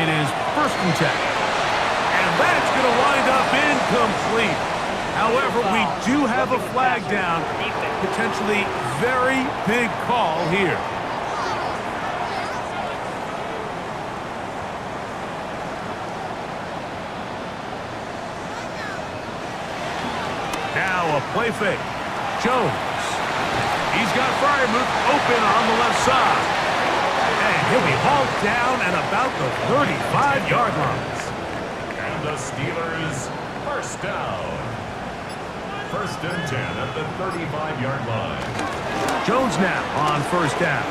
It is 1st and 10. And that's going to wind up incomplete. However, we do have a flag down. Potentially very big call here. Now a play fake. Jones. He's got Fryermuth open on the left side. And he'll be hauled down at about the 35-yard line. And the Steelers first down. 1st and 10 at the 35-yard line. Jones now on 1st down.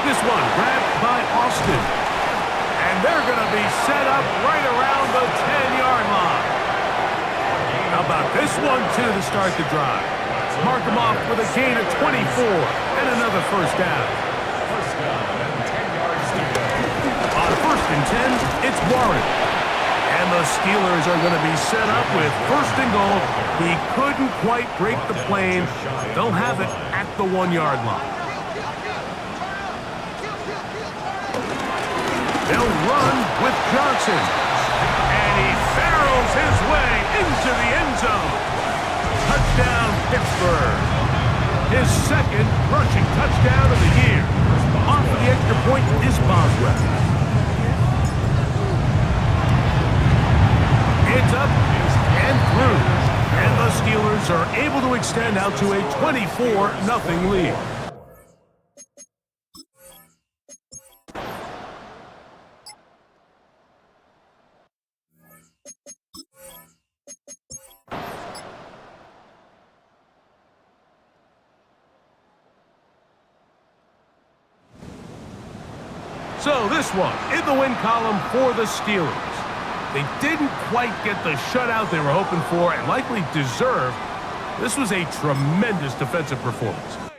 This one grabbed by Austin. And they're going to be set up right around the 10-yard line. How about this one, too, to start the drive? Mark him off with a gain of 24 and another 1st down. 1st down and 10 yards to go. On 1st and 10, it's Warren. And the Steelers are going to be set up with 1st and goal. He couldn't quite break the plane. They'll have it at the 1-yard line. They'll run with Johnson. And he barrels his way into the end zone. Touchdown, Pittsburgh. His second rushing touchdown of the year. Off of the extra point is Boswell. It's up and through. And the Steelers are able to extend out to a 24-0 lead. So this one in the win column for the Steelers. They didn't quite get the shutout they were hoping for and likely deserved. This was a tremendous defensive performance.